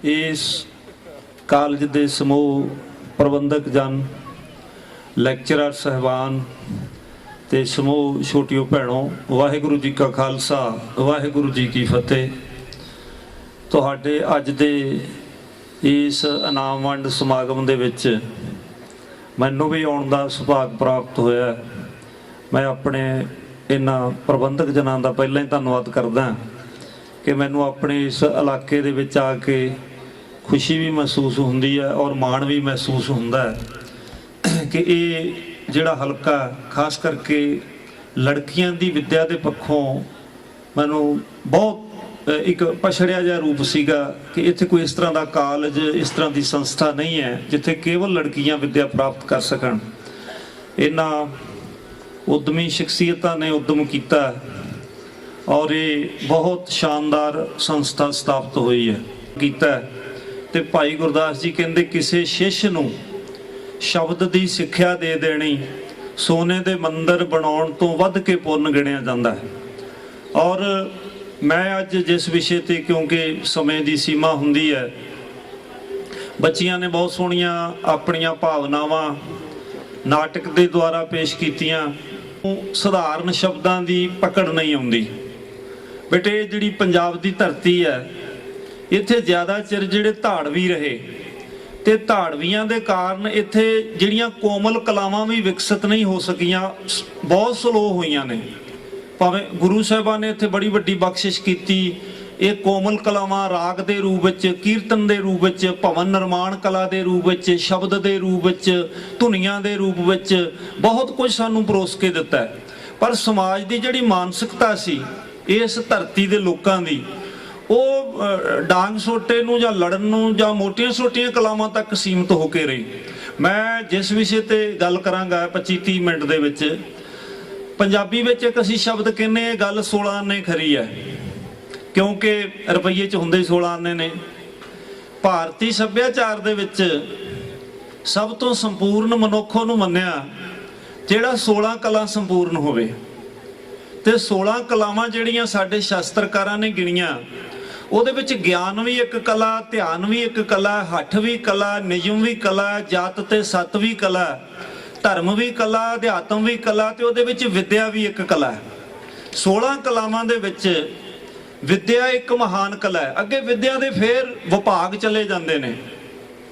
इस कालज के समूह प्रबंधक जन लैक्चरर साहबान ते समूह छोटियों भैनों, वाहिगुरु जी का खालसा वाहिगुरु जी की फतेह। तुहाडे अज दे इस इनाम वंड समागम दे विच मैनूं भी आउण दा सुभाग प्राप्त होया। मैं अपने इन्हां प्रबंधक जनां दा पहलां ही धन्नवाद करदा कि मैनूं अपने इस इलाके दे विच आके खुशी भी महसूस हुंदी है और माण भी महसूस हुंदा है कि ये जिहड़ा हलका खास करके लड़कियां दी विद्या दे पक्षों मैनूं बहुत एक पछड़िया जिहा रूप सीगा कि इत्थे कोई इस तरह का कॉलेज, इस तरह की संस्था नहीं है जिथे केवल लड़कियां विद्या प्राप्त कर सकन। इन्हां उद्यमी शख्सियतां ने उद्यम किया और ये बहुत शानदार संस्था स्थापित हुई है कीता। ते भाई गुरदास जी कहते किसी शिष्य नूं शब्द की सिक्ख्या दे देनी सोने के मंदिर बनाउण तो वध के पुण्य गिणिया जाता है। और मैं अज जिस विषय ते क्योंकि समय की सीमा हुंदी है, बच्चियां ने बहुत सोहणियां अपनियां भावनावां नाटक के द्वारा पेश कीतियां। सधारण शब्दां की पकड़ नहीं आउंदी। बेटे जिहड़ी पंजाब की धरती है इत्थे ज़्यादा चिर जिहड़े धाड़वी रहे ते धाड़वियां दे कारण इत्थे जिहड़ियां कोमल कलावां भी विकसित नहीं हो सकियां, बहुत स्लो होईयां ने। भावें गुरु साहिबां ने इत्थे बड़ी वड्डी बख्शिश कीती। ये कोमल कलावां राग दे रूप विच, कीर्तन दे रूप विच, भवन निर्माण कला दे रूप विच, शब्द दे रूप विच, धुनियां दे रूप विच बहुत कुछ सानूं परोस के दिता है। पर समाज की जिहड़ी मानसिकता सी इस धरती दे लोकां दी ਉਹ ਡਾਂਗ ਸੋਟੇ ਨੂੰ ਜਾਂ ਲੜਨ ਨੂੰ ਜਾਂ ਮੋਟੀਆਂ ਛੋਟੀਆਂ ਕਲਾਵਾਂ ਤੱਕ ਸੀਮਤ ਹੋ ਕੇ ਰਹੀ। ਮੈਂ ਜਿਸ ਵਿਸ਼ੇ ਤੇ ਗੱਲ ਕਰਾਂਗਾ 25-30 ਮਿੰਟ ਦੇ ਵਿੱਚ, ਪੰਜਾਬੀ ਵਿੱਚ ਇੱਕ ਅਸੀਂ ਸ਼ਬਦ ਕਹਿੰਦੇ ਇਹ ਗੱਲ 16 ਆਨੇ ਖਰੀ ਹੈ ਕਿਉਂਕਿ ਰੁਪਈਏ 'ਚ ਹੁੰਦੇ 16 ਆਨੇ ਨੇ। ਭਾਰਤੀ ਸੱਭਿਆਚਾਰ ਦੇ ਵਿੱਚ ਸਭ ਤੋਂ ਸੰਪੂਰਨ ਮਨੁੱਖ ਨੂੰ ਮੰਨਿਆ ਜਿਹੜਾ 16 ਕਲਾ ਸੰਪੂਰਨ ਹੋਵੇ। ਤੇ 16 ਕਲਾਵਾਂ ਜਿਹੜੀਆਂ ਸਾਡੇ ਸ਼ਾਸਤਰਕਾਰਾਂ ਨੇ ਗਿਣੀਆਂ ਉਹਦੇ ਵਿੱਚ ਗਿਆਨ ਵੀ ਇੱਕ ਕਲਾ, ਧਿਆਨ ਵੀ ਇੱਕ ਕਲਾ, ਹੱਠ ਵੀ ਕਲਾ, ਨਿਯਮ ਵੀ ਕਲਾ, ਜਾਤ ਤੇ ਸੱਤ ਵੀ ਕਲਾ, ਧਰਮ ਵੀ ਕਲਾ, ਅਧਿਆਤਮ ਵੀ ਕਲਾ ਤੇ ਉਹਦੇ ਵਿੱਚ ਵਿਦਿਆ ਵੀ ਇੱਕ ਕਲਾ ਹੈ। 16 ਕਲਾਵਾਂ ਦੇ ਵਿੱਚ ਵਿਦਿਆ ਇੱਕ ਮਹਾਨ ਕਲਾ ਹੈ। ਅੱਗੇ ਵਿਦਿਆ ਦੇ ਫੇਰ ਵਿਭਾਗ ਚਲੇ ਜਾਂਦੇ ਨੇ।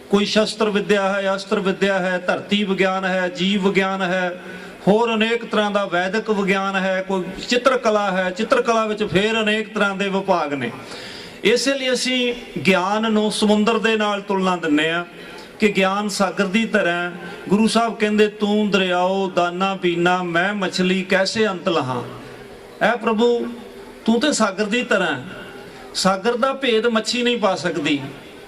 ਕੋਈ ਸ਼ਸਤਰ ਵਿਦਿਆ ਹੈ, ਅਸਤਰ ਵਿਦਿਆ ਹੈ, ਧਰਤੀ ਵਿਗਿਆਨ ਹੈ, ਜੀਵ ਵਿਗਿਆਨ ਹੈ, होर अनेक तरह का वैदिक विज्ञान है, कोई चित्रकला है, चित्रकला विच फिर अनेक तरह के विभाग ने। इसलिए असी ज्ञान नूं समुंदर दे नाल तुलना दिंदे आ कि ज्ञान सागर की तरह। गुरु साहब कहते तू दरियाओ दाना पीना मैं मछली कैसे अंत लहां। ऐ प्रभु तू तो सागर की तरह, सागर का भेद मच्छी नहीं पा सकती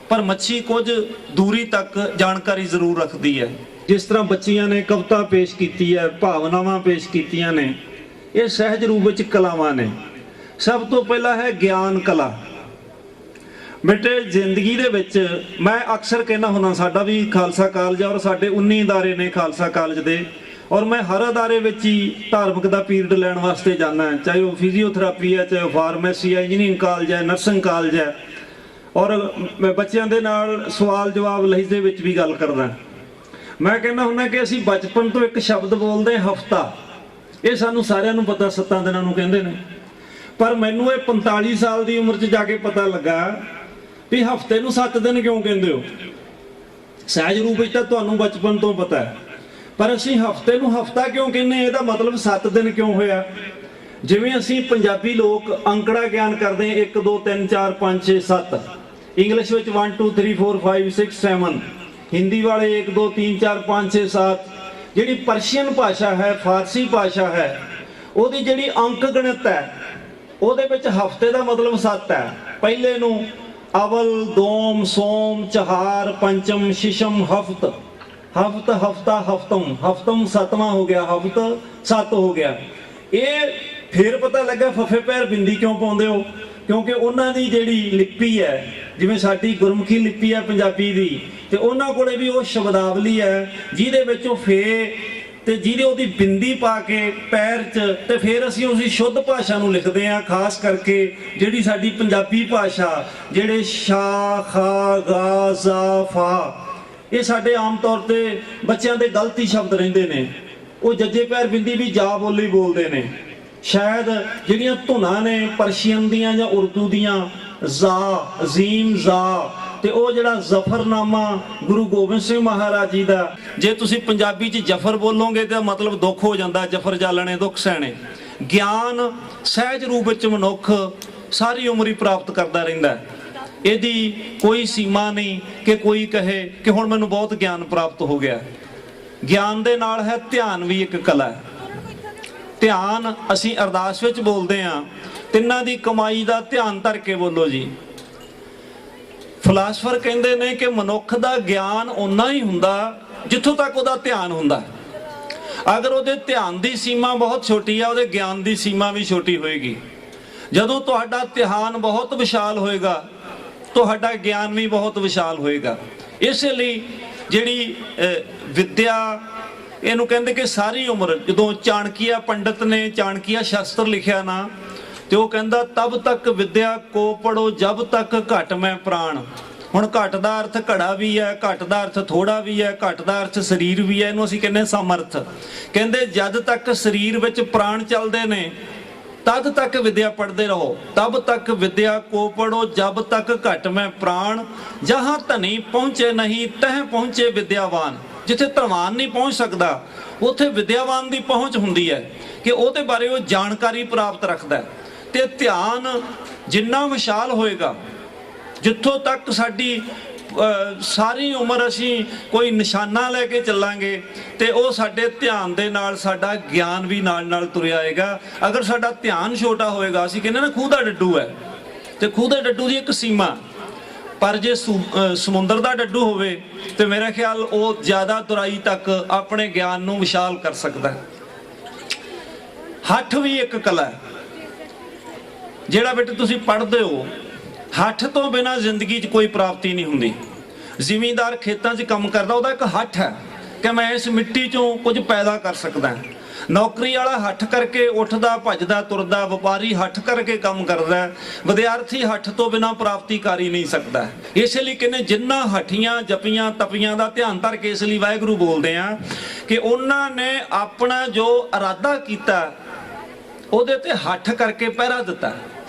पर मच्छी कुछ दूरी तक जानकारी जरूर रखती है। जिस तरह बच्चियां ने कविता पेश की है, भावनावां पेश कीतियां ने, ये सहज रूप विच कलावां ने। सब तो पहला है ज्ञान कला। बेटे जिंदगी दे विच मैं अक्सर कहना हुंदा, साडा भी खालसा कॉलेज और साडे 19 अदारे ने खालसा कॉलेज दे और मैं हर अदारे विच ही धार्मिक दा पीरियड लैण वास्ते जाना है, चाहे वह फिजियोथेरेपी है, चाहे फार्मेसी है, इंजीनियरिंग कॉलेज है, नर्सिंग कॉलेज है। और मैं बच्चों दे नाल सवाल जवाब लहजे विच भी गल करदा। मैं कहना हुंदा कि असीं बचपन तो एक शब्द बोलते हफ्ता, ये सानू सारिਆਂ ਨੂੰ पता 7 ਦਿਨਾਂ ਨੂੰ ਕਹਿੰਦੇ ਨੇ। पर मैनू ये 45 साल की उम्र च जाके पता लगा भी हफ्ते नूं 7 दिन क्यों कहते हो। सहज रूप में तो तुहानू बचपन तो पता है, पर असीं हफ्ते नूं हफ्ता क्यों कहने, ਇਹਦਾ मतलब 7 दिन क्यों होया। जिवें असीं पंजाबी लोग अंकड़ा ज्ञान करते हैं 1 2 3 4 5 6 7, इंग्लिश में 1 2 3 4 5 6 7, हिंदी वाले 1 2 3 4 5 6 7। जिहड़ी पर्शियन भाषा है, फारसी भाषा है, ਉਹਦੀ ਜਿਹੜੀ अंक गणित है ਉਹਦੇ ਵਿੱਚ हफ्ते का मतलब 7 है। पहले नूं अवल दोम सोम चहार पंचम शिशम हफ्त, हफ्त हफ्ता हफ्तम, हफ्तम 7वां हो गया, हफ्त 7 हो गया। ये फिर पता लगा फफे पैर बिंदी क्यों पाउंदे हो, क्योंकि उन्हां दी जिहड़ी लिपि है जिवें साडी गुरमुखी लिपि है पंजाबी दी, ते उन्हां कोले भी वो शब्दावली है जिहदे विचों फे ਤੇ ਜਿਹਦੇ ਉਹਦੀ ਬਿੰਦੀ ਪਾ ਕੇ ਪੈਰ 'ਚ, ਤੇ ਫਿਰ ਅਸੀਂ ਉਸਦੀ ਸ਼ੁੱਧ ਭਾਸ਼ਾ ਨੂੰ ਲਿਖਦੇ ਹਾਂ। ਖਾਸ ਕਰਕੇ ਜਿਹੜੀ ਸਾਡੀ ਪੰਜਾਬੀ ਭਾਸ਼ਾ, ਜਿਹੜੇ ਸ਼ਾ, ਖਾ, ਗਾ, ਜ਼ਾ, ਫਾ, ਇਹ ਸਾਡੇ ਆਮ ਤੌਰ ਤੇ ਬੱਚਿਆਂ ਦੇ ਗਲਤੀ ਸ਼ਬਦ ਰਹਿੰਦੇ ਨੇ। ਉਹ ਜੱਜੇ ਪੈਰ ਬਿੰਦੀ ਵੀ ਜਾ ਬੋਲੀ ਬੋਲਦੇ ਨੇ। ਸ਼ਾਇਦ ਜਿਹੜੀਆਂ ਧੁਨਾਂ ਨੇ ਪਰਸ਼ੀਅਨ ਦੀਆਂ ਜਾਂ ਉਰਦੂ ਦੀਆਂ, ਜ਼ਾ, ਜ਼ੀਮ, ਜ਼ਾ, ਤੇ ਉਹ ਜਿਹੜਾ ਜ਼ਫਰਨਾਮਾ ਗੁਰੂ ਗੋਬਿੰਦ ਸਿੰਘ ਮਹਾਰਾਜ ਜੀ ਦਾ, ਜੇ ਤੁਸੀਂ ਪੰਜਾਬੀ 'ਚ ਜਫਰ ਬੋਲੋਗੇ ਤਾਂ ਮਤਲਬ ਦੁੱਖ ਹੋ ਜਾਂਦਾ, ਜਫਰ ਜਾਲਣੇ ਦੁੱਖ ਸਹਿਣੇ। ਗਿਆਨ ਸਹਿਜ ਰੂਪ ਵਿੱਚ ਮਨੁੱਖ ਸਾਰੀ ਉਮਰ ਹੀ ਪ੍ਰਾਪਤ ਕਰਦਾ ਰਹਿੰਦਾ। ਇਹਦੀ ਕੋਈ ਸੀਮਾ ਨਹੀਂ ਕਿ ਕੋਈ ਕਹੇ ਕਿ ਹੁਣ ਮੈਨੂੰ ਬਹੁਤ ਗਿਆਨ ਪ੍ਰਾਪਤ ਹੋ ਗਿਆ। ਗਿਆਨ ਦੇ ਨਾਲ ਹੈ ਧਿਆਨ ਵੀ ਇੱਕ ਕਲਾ ਹੈ। ਧਿਆਨ ਅਸੀਂ ਅਰਦਾਸ ਵਿੱਚ ਬੋਲਦੇ ਹਾਂ, ਤਿੰਨਾਂ ਦੀ ਕਮਾਈ ਦਾ ਧਿਆਨ ਧਰ ਕੇ ਬੋਲੋ ਜੀ। ਫਿਲਾਸਫਰ ਕਹਿੰਦੇ ਨੇ ਕਿ ਮਨੁੱਖ ਦਾ ਗਿਆਨ ਓਨਾ ਹੀ ਹੁੰਦਾ ਜਿੱਥੋਂ ਤੱਕ ਉਹਦਾ ਧਿਆਨ ਹੁੰਦਾ। ਅਗਰ ਉਹਦੇ ਧਿਆਨ ਦੀ ਸੀਮਾ ਬਹੁਤ ਛੋਟੀ ਆ, ਉਹਦੇ ਗਿਆਨ ਦੀ ਸੀਮਾ ਵੀ ਛੋਟੀ ਹੋਏਗੀ। ਜਦੋਂ ਤੁਹਾਡਾ ਧਿਆਨ ਬਹੁਤ ਵਿਸ਼ਾਲ ਹੋਏਗਾ, ਤੁਹਾਡਾ ਗਿਆਨ ਵੀ ਬਹੁਤ ਵਿਸ਼ਾਲ ਹੋਏਗਾ। ਇਸੇ ਲਈ ਜਿਹੜੀ ਵਿਦਿਆ, ਇਹਨੂੰ ਕਹਿੰਦੇ ਕਿ ਸਾਰੀ ਉਮਰ, ਜਦੋਂ ਚਾਣਕੀਆ ਪੰਡਤ ਨੇ ਚਾਣਕੀਆ ਸ਼ਾਸਤਰ ਲਿਖਿਆ ਨਾ, ਤੇ ਉਹ ਕਹਿੰਦਾ ਤਬ ਤੱਕ ਵਿਦਿਆ ਕੋ ਪੜੋ ਜਬ ਤੱਕ ਘਟ ਮੈਂ ਪ੍ਰਾਣ। ਹੁਣ ਘਟ ਦਾ ਅਰਥ ਘੜਾ ਵੀ ਹੈ, ਘਟ ਦਾ ਅਰਥ ਥੋੜਾ ਵੀ ਹੈ, ਘਟ ਦਾ ਅਰਥ ਸਰੀਰ ਵੀ ਹੈ। ਇਹਨੂੰ ਅਸੀਂ ਕਹਿੰਦੇ ਸਮਰਥ। ਕਹਿੰਦੇ ਜਦ ਤੱਕ ਸਰੀਰ ਵਿੱਚ ਪ੍ਰਾਣ ਚੱਲਦੇ ਨੇ ਤਦ ਤੱਕ ਵਿਦਿਆ ਪੜ੍ਹਦੇ ਰਹੋ। ਤਬ ਤੱਕ ਵਿਦਿਆ ਕੋ ਪੜੋ ਜਬ ਤੱਕ ਘਟ ਮੈਂ ਪ੍ਰਾਣ, ਜਹਾਂ ਧਨੀ ਪਹੁੰਚੇ ਨਹੀਂ ਤਹ ਪਹੁੰਚੇ ਵਿਦਿਆਵਾਨ। ਜਿੱਥੇ ਧਨਵਾਨ ਨਹੀਂ ਪਹੁੰਚ ਸਕਦਾ ਉੱਥੇ ਵਿਦਿਆਵਾਨ ਦੀ ਪਹੁੰਚ ਹੁੰਦੀ ਹੈ ਕਿ ਉਹਦੇ ਬਾਰੇ ਉਹ ਜਾਣਕਾਰੀ ਪ੍ਰਾਪਤ ਰੱਖਦਾ। ਤੇ ਧਿਆਨ ਜਿੰਨਾ ਵਿਸ਼ਾਲ ਹੋਏਗਾ, ਜਿੱਥੋਂ ਤੱਕ ਸਾਡੀ ਸਾਰੀ ਉਮਰ ਅਸੀਂ ਕੋਈ ਨਿਸ਼ਾਨਾ ਲੈ ਕੇ ਚੱਲਾਂਗੇ ਤੇ ਉਹ ਸਾਡੇ ਧਿਆਨ ਦੇ ਨਾਲ ਸਾਡਾ ਗਿਆਨ ਵੀ ਨਾਲ ਨਾਲ ਤੁਰਿਆ ਆਏਗਾ। ਅਗਰ ਸਾਡਾ ਧਿਆਨ ਛੋਟਾ ਹੋਏਗਾ, ਅਸੀਂ ਕਹਿੰਦੇ ਨਾ ਖੂਹ ਦਾ ਡੱਡੂ ਹੈ, ਤੇ ਖੂਹ ਦੇ ਡੱਡੂ ਦੀ ਇੱਕ ਸੀਮਾ, ਪਰ ਜੇ ਸਮੁੰਦਰ ਦਾ ਡੱਡੂ ਹੋਵੇ ਤੇ ਮੇਰਾ ਖਿਆਲ ਉਹ ਜ਼ਿਆਦਾ ਤੁਰਾਈ ਤੱਕ ਆਪਣੇ ਗਿਆਨ ਨੂੰ ਵਿਸ਼ਾਲ ਕਰ ਸਕਦਾ ਹੈ। ਹੱਠ ਵੀ ਇੱਕ ਕਲਾ ਹੈ। ਜਿਹੜਾ ਬੇਟੇ ਤੁਸੀਂ ਪੜ੍ਹਦੇ ਹੋ, ਹੱਠ ਤੋਂ ਬਿਨਾਂ ਜ਼ਿੰਦਗੀ 'ਚ ਕੋਈ ਪ੍ਰਾਪਤੀ ਨਹੀਂ ਹੁੰਦੀ। ਜ਼ਿਮੀਂਦਾਰ ਖੇਤਾਂ 'ਚ ਕੰਮ ਕਰਦਾ, ਉਹਦਾ ਇੱਕ ਹੱਠ ਹੈ ਕਿ ਮੈਂ ਇਸ ਮਿੱਟੀ 'ਚੋਂ ਕੁਝ ਪੈਦਾ ਕਰ ਸਕਦਾ। ਨੌਕਰੀ ਵਾਲਾ ਹੱਠ ਕਰਕੇ ਉੱਠਦਾ ਭੱਜਦਾ ਤੁਰਦਾ, ਵਪਾਰੀ ਹੱਠ ਕਰਕੇ ਕੰਮ ਕਰਦਾ, ਵਿਦਿਆਰਥੀ ਹੱਠ ਤੋਂ ਬਿਨਾਂ ਪ੍ਰਾਪਤੀ ਕਰ ਹੀ ਨਹੀਂ ਸਕਦਾ। ਇਸੇ ਲਈ ਕਹਿੰਦੇ ਜਿੰਨਾ ਹੱਠੀਆਂ ਜਪੀਆਂ ਤਪੀਆਂ ਦਾ ਧਿਆਨ ਧਰ ਕੇ ਇਸ ਲਈ ਵਾਹਿਗੁਰੂ ਬੋਲਦੇ ਆ ਕਿ ਉਹਨਾਂ ਨੇ ਆਪਣਾ ਜੋ ਇਰਾਦਾ ਕੀਤਾ ਉਹਦੇ ਤੇ ਹੱਠ ਕਰਕੇ ਪਹਿਰਾ ਦਿੱਤਾ।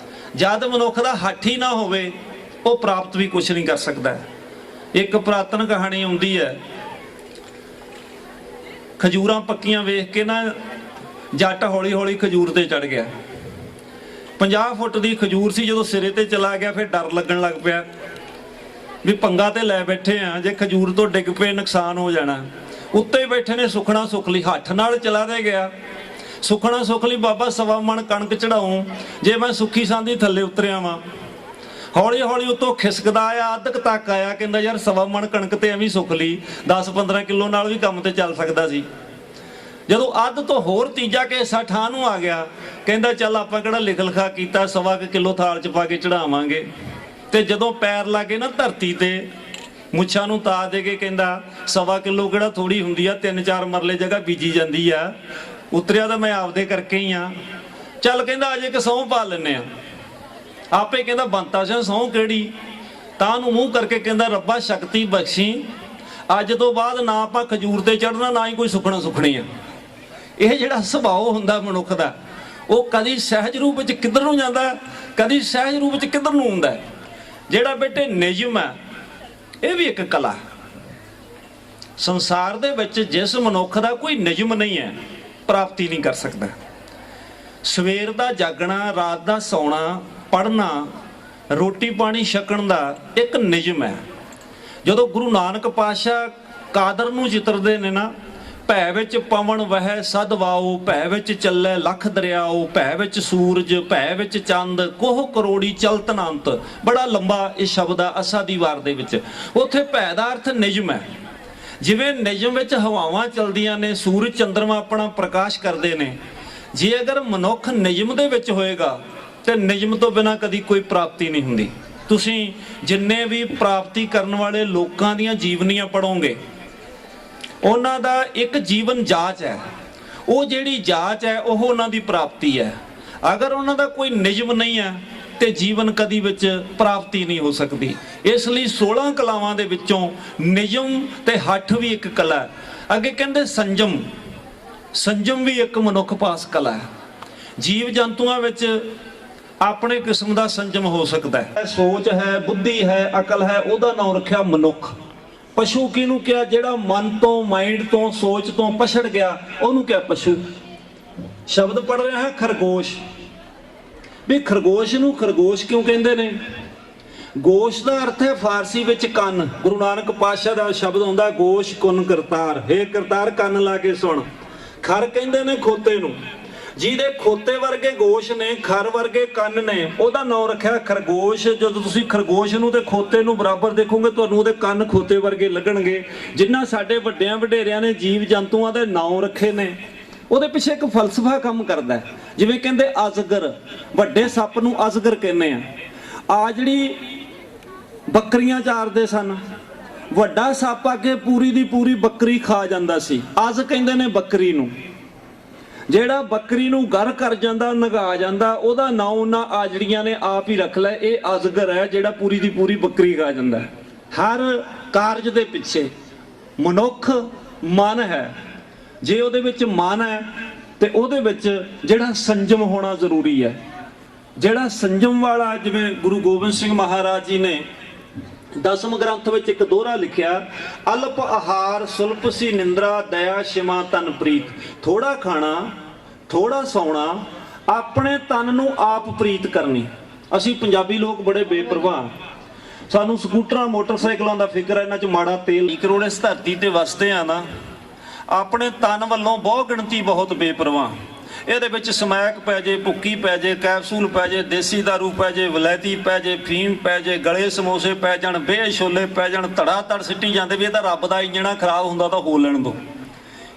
ਜਦ ਮਨੁੱਖ ਦਾ ਹੱਠ ਹੀ ਨਾ ਹੋਵੇ ਉਹ ਪ੍ਰਾਪਤ ਵੀ ਕੁਝ ਨਹੀਂ ਕਰ ਸਕਦਾ। ਇੱਕ ਪੁਰਾਤਨ ਕਹਾਣੀ ਆਉਂਦੀ ਹੈ, ਖਜੂਰਾਂ ਪੱਕੀਆਂ ਵੇਖ ਕੇ ਨਾ ਜੱਟ ਹੌਲੀ ਹੌਲੀ ਖਜੂਰ ਤੇ ਚੜ ਗਿਆ। 50 ਫੁੱਟ ਦੀ ਖਜੂਰ ਸੀ, ਜਦੋਂ ਸਿਰੇ ਤੇ ਚਲਾ ਗਿਆ ਫਿਰ ਡਰ ਲੱਗਣ ਲੱਗ ਪਿਆ ਵੀ ਪੰਗਾ ਤੇ ਲੈ ਬੈਠੇ ਆ, ਜੇ ਖਜੂਰ ਤੋਂ ਡਿੱਗ ਪਏ ਨੁਕਸਾਨ ਹੋ ਜਾਣਾ। ਉੱਤੇ ਹੀ ਬੈਠੇ ਨੇ, ਸੁਖਣਾ ਸੁਖ ਲਈ, ਹੱਠ ਨਾਲ ਚਲਾ ਦੇ ਗਿਆ। ਸੁਖਣਾ ਸੁਖ ਲਈ ਬਾਬਾ ਸਵਾ ਮਣ ਕਣਕ ਚੜਾਉ, ਜੇ ਮੈਂ ਸੁੱਖੀ ਸਾਂਦੀ ਥੱਲੇ ਉਤਰਿਆ ਵਾਂ। ਹੌਲੀ ਹੌਲੀ ਉਤੋਂ ਖਿਸਕਦਾ ਆਇਆ, ਅੱਧਕ ਤੱਕ ਆਇਆ, ਕਹਿੰਦਾ ਯਾਰ ਸਵਾ ਮਣ ਕਣਕ ਤੇ ਐਵੇਂ ਸੁੱਖ ਲਈ, 10-15 ਕਿਲੋ ਨਾਲ ਵੀ ਕੰਮ ਤੇ ਚੱਲ ਸਕਦਾ ਸੀ। ਜਦੋਂ ਅੱਧ ਤੋਂ ਹੋਰ ਤੀਜਾ ਕਿ ਹਿੱਸਾ ਠਾਹ ਨੂੰ ਆ ਗਿਆ, ਕਹਿੰਦਾ ਚੱਲ ਆਪਾਂ ਕਿਹੜਾ ਲਿਖ ਲਿਖਾ ਕੀਤਾ, 1.25 ਕਿਲੋ ਥਾਲ 'ਚ ਪਾ ਕੇ ਚੜਾਵਾਂਗੇ। ਤੇ ਜਦੋਂ ਪੈਰ ਲੱਗੇ ਨਾ ਧਰਤੀ ਤੇ, ਮੁੱਛਾਂ ਨੂੰ ਤਾ ਦੇ ਕੇ ਕਹਿੰਦਾ 1.25 ਕਿਲੋ ਕਿਹੜਾ ਥੋੜੀ ਹੁੰਦੀ ਆ, 3-4 ਮਰਲੇ ਜਗ੍ਹਾ ਬੀਜੀ ਜਾਂਦੀ ਆ, ਉਤਰਿਆ ਤਾਂ ਮੈਂ ਆਪਦੇ ਕਰਕੇ ਹੀ ਆ। ਚੱਲ ਕਹਿੰਦਾ ਅਜੇ ਕਿ ਸਹੁੰ ਪਾ ਲੈਂਦੇ ਆ। ਆਪੇ ਕਹਿੰਦਾ ਬੰਤਾ ਸਿੰਘ ਸਹੁੰ ਕਿਹੜੀ, ਤਾਂ ਨੂੰ ਮੂੰਹ ਕਰਕੇ ਕਹਿੰਦਾ ਰੱਬਾ ਸ਼ਕਤੀ ਬਖਸ਼ੀ, ਅੱਜ ਤੋਂ ਬਾਅਦ ਨਾ ਆਪਾਂ ਖਜੂਰ ਤੇ ਚੜਨਾ, ਨਾ ਹੀ ਕੋਈ ਸੁਖਣਾ ਸੁਖਣੀ ਆ। ਇਹ ਜਿਹੜਾ ਸੁਭਾਅ ਹੁੰਦਾ ਮਨੁੱਖ ਦਾ, ਉਹ ਕਦੀ ਸਹਿਜ ਰੂਪ ਵਿੱਚ ਕਿੱਧਰ ਨੂੰ ਜਾਂਦਾ, ਕਦੀ ਸਹਿਜ ਰੂਪ ਵਿੱਚ ਕਿੱਧਰ ਨੂੰ ਹੁੰਦਾ। ਜਿਹੜਾ ਬੇਟੇ ਨਿਯਮ ਹੈ, ਇਹ ਵੀ ਇੱਕ ਕਲਾ। ਸੰਸਾਰ ਦੇ ਵਿੱਚ ਜਿਸ ਮਨੁੱਖ ਦਾ ਕੋਈ ਨਿਯਮ ਨਹੀਂ ਹੈ, ਪ੍ਰਾਪਤੀ ਨਹੀਂ ਕਰ ਸਕਦਾ। ਸਵੇਰ ਦਾ ਜਾਗਣਾ, ਰਾਤ ਦਾ ਸੌਣਾ, ਪੜ੍ਹਨਾ, ਰੋਟੀ ਪਾਣੀ ਛਕਣ ਦਾ ਇੱਕ ਨਿਯਮ ਹੈ। ਜਦੋਂ ਗੁਰੂ ਨਾਨਕ ਪਾਤਸ਼ਾਹ ਕਾਦਰ ਨੂੰ ਚਿੱਤਰਦੇ ਨੇ ਨਾ, ਭੈ ਵਿੱਚ ਪਵਨ ਵਹਿ ਸਦ ਵਾਓ, ਭੈ ਵਿੱਚ ਚੱਲੇ ਲੱਖ ਦਰਿਆਓ, ਭੈ ਵਿੱਚ ਸੂਰਜ, ਭੈ ਵਿੱਚ ਚੰਦ, ਕੋਹ ਕਰੋੜੀ ਚਲਤ ਅਨੰਤ। ਬੜਾ ਲੰਬਾ ਇਹ ਸ਼ਬਦ ਆ ਅਸਾ ਦੀ ਵਾਰ ਦੇ ਵਿੱਚ। ਉੱਥੇ ਭੈ ਦਾ ਅਰਥ ਨਿਯਮ ਹੈ। ਜਿਵੇਂ ਨਿਯਮ ਵਿੱਚ ਹਵਾਵਾਂ ਚਲਦੀਆਂ ਨੇ, ਸੂਰਜ ਚੰਦਰਮਾ ਆਪਣਾ ਪ੍ਰਕਾਸ਼ ਕਰਦੇ ਨੇ, ਜੇ ਅਗਰ ਮਨੁੱਖ ਨਿਯਮ ਦੇ ਵਿੱਚ ਹੋਏਗਾ ਤੇ ਨਿਯਮ ਤੋਂ ਬਿਨਾਂ ਕਦੀ ਕੋਈ ਪ੍ਰਾਪਤੀ ਨਹੀਂ ਹੁੰਦੀ। ਤੁਸੀਂ ਜਿੰਨੇ ਵੀ ਪ੍ਰਾਪਤੀ ਕਰਨ ਵਾਲੇ ਲੋਕਾਂ ਦੀਆਂ ਜੀਵਨੀਆਂ ਪੜ੍ਹੋਗੇ, ਉਹਨਾਂ ਦਾ ਇੱਕ ਜੀਵਨ ਜਾਂਚ ਹੈ। ਉਹ ਜਿਹੜੀ ਜਾਂਚ ਹੈ ਉਹ ਉਹਨਾਂ ਦੀ ਪ੍ਰਾਪਤੀ ਹੈ। ਅਗਰ ਉਹਨਾਂ ਦਾ ਕੋਈ ਨਿਯਮ ਨਹੀਂ ਹੈ ਤੇ ਜੀਵਨ ਕਦੀ ਵਿੱਚ ਪ੍ਰਾਪਤੀ ਨਹੀਂ ਹੋ ਸਕਦੀ। ਇਸ ਲਈ 16 ਕਲਾਵਾਂ ਦੇ ਵਿੱਚੋਂ ਨਿਯਮ ਤੇ ਹੱਠ ਵੀ ਇੱਕ ਕਲਾ ਹੈ। ਅੱਗੇ ਕਹਿੰਦੇ ਸੰਜਮ ਵੀ ਇੱਕ ਮਨੁੱਖ ਪਾਸ ਕਲਾ ਹੈ। ਜੀਵ ਜੰਤੂਆਂ ਵਿੱਚ ਆਪਣੇ ਕਿਸਮ ਦਾ ਸੰਜਮ ਹੋ ਸਕਦਾ ਹੈ। ਸੋਚ ਹੈ, ਬੁੱਧੀ ਹੈ, ਅਕਲ ਹੈ, ਉਹਦਾ ਨਾਮ ਰੱਖਿਆ ਮਨੁੱਖ। ਪਸ਼ੂ ਕਿਹਨੂੰ ਕਿਹਾ? ਜਿਹੜਾ ਮਨ ਤੋਂ, ਮਾਈਂਡ ਤੋਂ, ਸੋਚ ਤੋਂ ਪਛੜ ਗਿਆ, ਉਹਨੂੰ ਕਿਹਾ ਪਸ਼ੂ। ਸ਼ਬਦ ਪੜ ਰਿਹਾ ਹੈ ਖਰਗੋਸ਼। ਵੀ ਖਰਗੋਸ਼ ਨੂੰ ਖਰਗੋਸ਼ ਕਿਉਂ ਕਹਿੰਦੇ ਨੇ? ਗੋਸ਼ ਦਾ ਅਰਥ ਹੈ ਫਾਰਸੀ ਵਿੱਚ ਕੰਨ। ਗੁਰੂ ਨਾਨਕ ਪਾਤਸ਼ਾਹ ਦਾ ਸ਼ਬਦ ਆਉਂਦਾ ਗੋਸ਼ ਕੁਨ ਕਰਤਾਰ, ਹੇ ਕਰਤਾਰ ਕੰਨ ਲਾ ਕੇ ਸੁਣ। ਖਰ ਕਹਿੰਦੇ ਨੇ ਖੋਤੇ ਨੂੰ। ਜਿਹਦੇ ਖੋਤੇ ਵਰਗੇ ਗੋਸ਼ ਨੇ, ਖਰ ਵਰਗੇ ਕੰਨ ਨੇ, ਉਹਦਾ ਨਾਮ ਰੱਖਿਆ ਖਰਗੋਸ਼। ਜਦੋਂ ਤੁਸੀਂ ਖਰਗੋਸ਼ ਨੂੰ ਤੇ ਖੋਤੇ ਨੂੰ ਬਰਾਬਰ ਦੇਖੋਗੇ, ਤੁਹਾਨੂੰ ਉਹਦੇ ਕੰਨ ਖੋਤੇ ਵਰਗੇ ਲੱਗਣਗੇ। ਜਿੰਨਾ ਸਾਡੇ ਵੱਡਿਆਂ ਵਡੇਰਿਆਂ ਨੇ ਜੀਵ ਜੰਤੂਆਂ ਦੇ ਨਾਮ ਰੱਖੇ ਨੇ, ਉਹਦੇ ਪਿੱਛੇ ਇੱਕ ਫਲਸਫਾ ਕੰਮ ਕਰਦਾ। ਜਿਵੇਂ ਕਹਿੰਦੇ ਅਜਗਰ, ਵੱਡੇ ਸੱਪ ਨੂੰ ਅਜਗਰ ਕਹਿੰਦੇ ਆ। ਜਿਹੜੀ ਬੱਕਰੀਆਂ ਚਾਰਦੇ ਸਨ, ਵੱਡਾ ਸੱਪ ਅੱਗੇ ਪੂਰੀ ਦੀ ਪੂਰੀ ਬੱਕਰੀ ਖਾ ਜਾਂਦਾ ਸੀ। ਅਜ ਕਹਿੰਦੇ ਨੇ ਬੱਕਰੀ ਨੂੰ। ਜਿਹੜਾ ਬੱਕਰੀ ਨੂੰ ਗਰ ਕਰ ਜਾਂਦਾ, ਨਗਾ ਜਾਂਦਾ, ਉਹਦਾ ਨਾਂ ਉਹਨਾਂ ਆਜੜੀਆਂ ਨੇ ਆਪ ਹੀ ਰੱਖ ਲਿਆ, ਇਹ ਅਜਗਰ ਹੈ ਜਿਹੜਾ ਪੂਰੀ ਦੀ ਪੂਰੀ ਬੱਕਰੀ ਖਾ ਜਾਂਦਾ। ਹਰ ਕਾਰਜ ਦੇ ਪਿੱਛੇ ਮਨੁੱਖ ਮਨ ਹੈ। ਜੇ ਉਹਦੇ ਵਿੱਚ ਮਨ ਹੈ ਤੇ ਉਹਦੇ ਵਿੱਚ ਜਿਹੜਾ ਸੰਜਮ ਹੋਣਾ ਜ਼ਰੂਰੀ ਹੈ। ਜਿਹੜਾ ਸੰਜਮ ਵਾਲਾ, ਜਿਵੇਂ ਗੁਰੂ ਗੋਬਿੰਦ ਸਿੰਘ ਮਹਾਰਾਜ ਜੀ ਨੇ ਦਸਮ ਗ੍ਰੰਥ ਵਿੱਚ ਇੱਕ ਦੋਹਰਾ ਲਿਖਿਆ, ਅਲਪ ਆਹਾਰ ਸੁਲਪ ਸੀ ਨਿੰਦਰਾ, ਦਇਆ ਸ਼ਿਮਾ ਤਨ ਪ੍ਰੀਤ। ਥੋੜਾ ਖਾਣਾ, ਥੋੜਾ ਸੌਣਾ, ਆਪਣੇ ਤਨ ਨੂੰ ਆਪ ਪ੍ਰੀਤ ਕਰਨੀ। ਅਸੀਂ ਪੰਜਾਬੀ ਲੋਕ ਬੜੇ ਬੇਪਰਵਾਹ। ਸਾਨੂੰ ਸਕੂਟਰਾਂ, ਮੋਟਰਸਾਈਕਲਾਂ ਦਾ ਫਿਕਰ ਹੈ, ਇਹਨਾਂ 'ਚ ਮਾੜਾ ਤੇਲ। ਕਰੋੜ ਇਸ ਧਰਤੀ ਤੇ ਵਸਦੇ ਆ ਨਾ, ਆਪਣੇ ਤਨ ਵੱਲੋਂ ਬਹੁਤ ਗਿਣਤੀ ਬਹੁਤ ਬੇਪਰਵਾਹ। ਇਹਦੇ ਵਿੱਚ ਸਮੈਕ ਪੈ ਜੇ, ਭੁੱਕੀ ਪੈ ਜੇ, ਕੈਪਸੂਲ ਪੈ ਜੇ, ਦੇਸੀ ਦਾਰੂ ਪੈ ਜੇ, ਵਲੈਤੀ ਪੈ ਜੇ, ਫੀਮ ਪੈ ਜੇ, ਗਲੇ ਸਮੋਸੇ ਪੈ ਜਾਣ, ਬੇਹ ਛੋਲੇ ਪੈ ਜਾਣ, ਧੜਾ ਧੜ ਸਿੱਟੀ ਜਾਂਦੇ ਵੀ ਇਹ ਤਾਂ ਰੱਬ ਦਾ ਇੰਜਣਾ ਖਰਾਬ ਹੁੰਦਾ ਤਾਂ ਹੋ ਲੈਣ ਦੋ।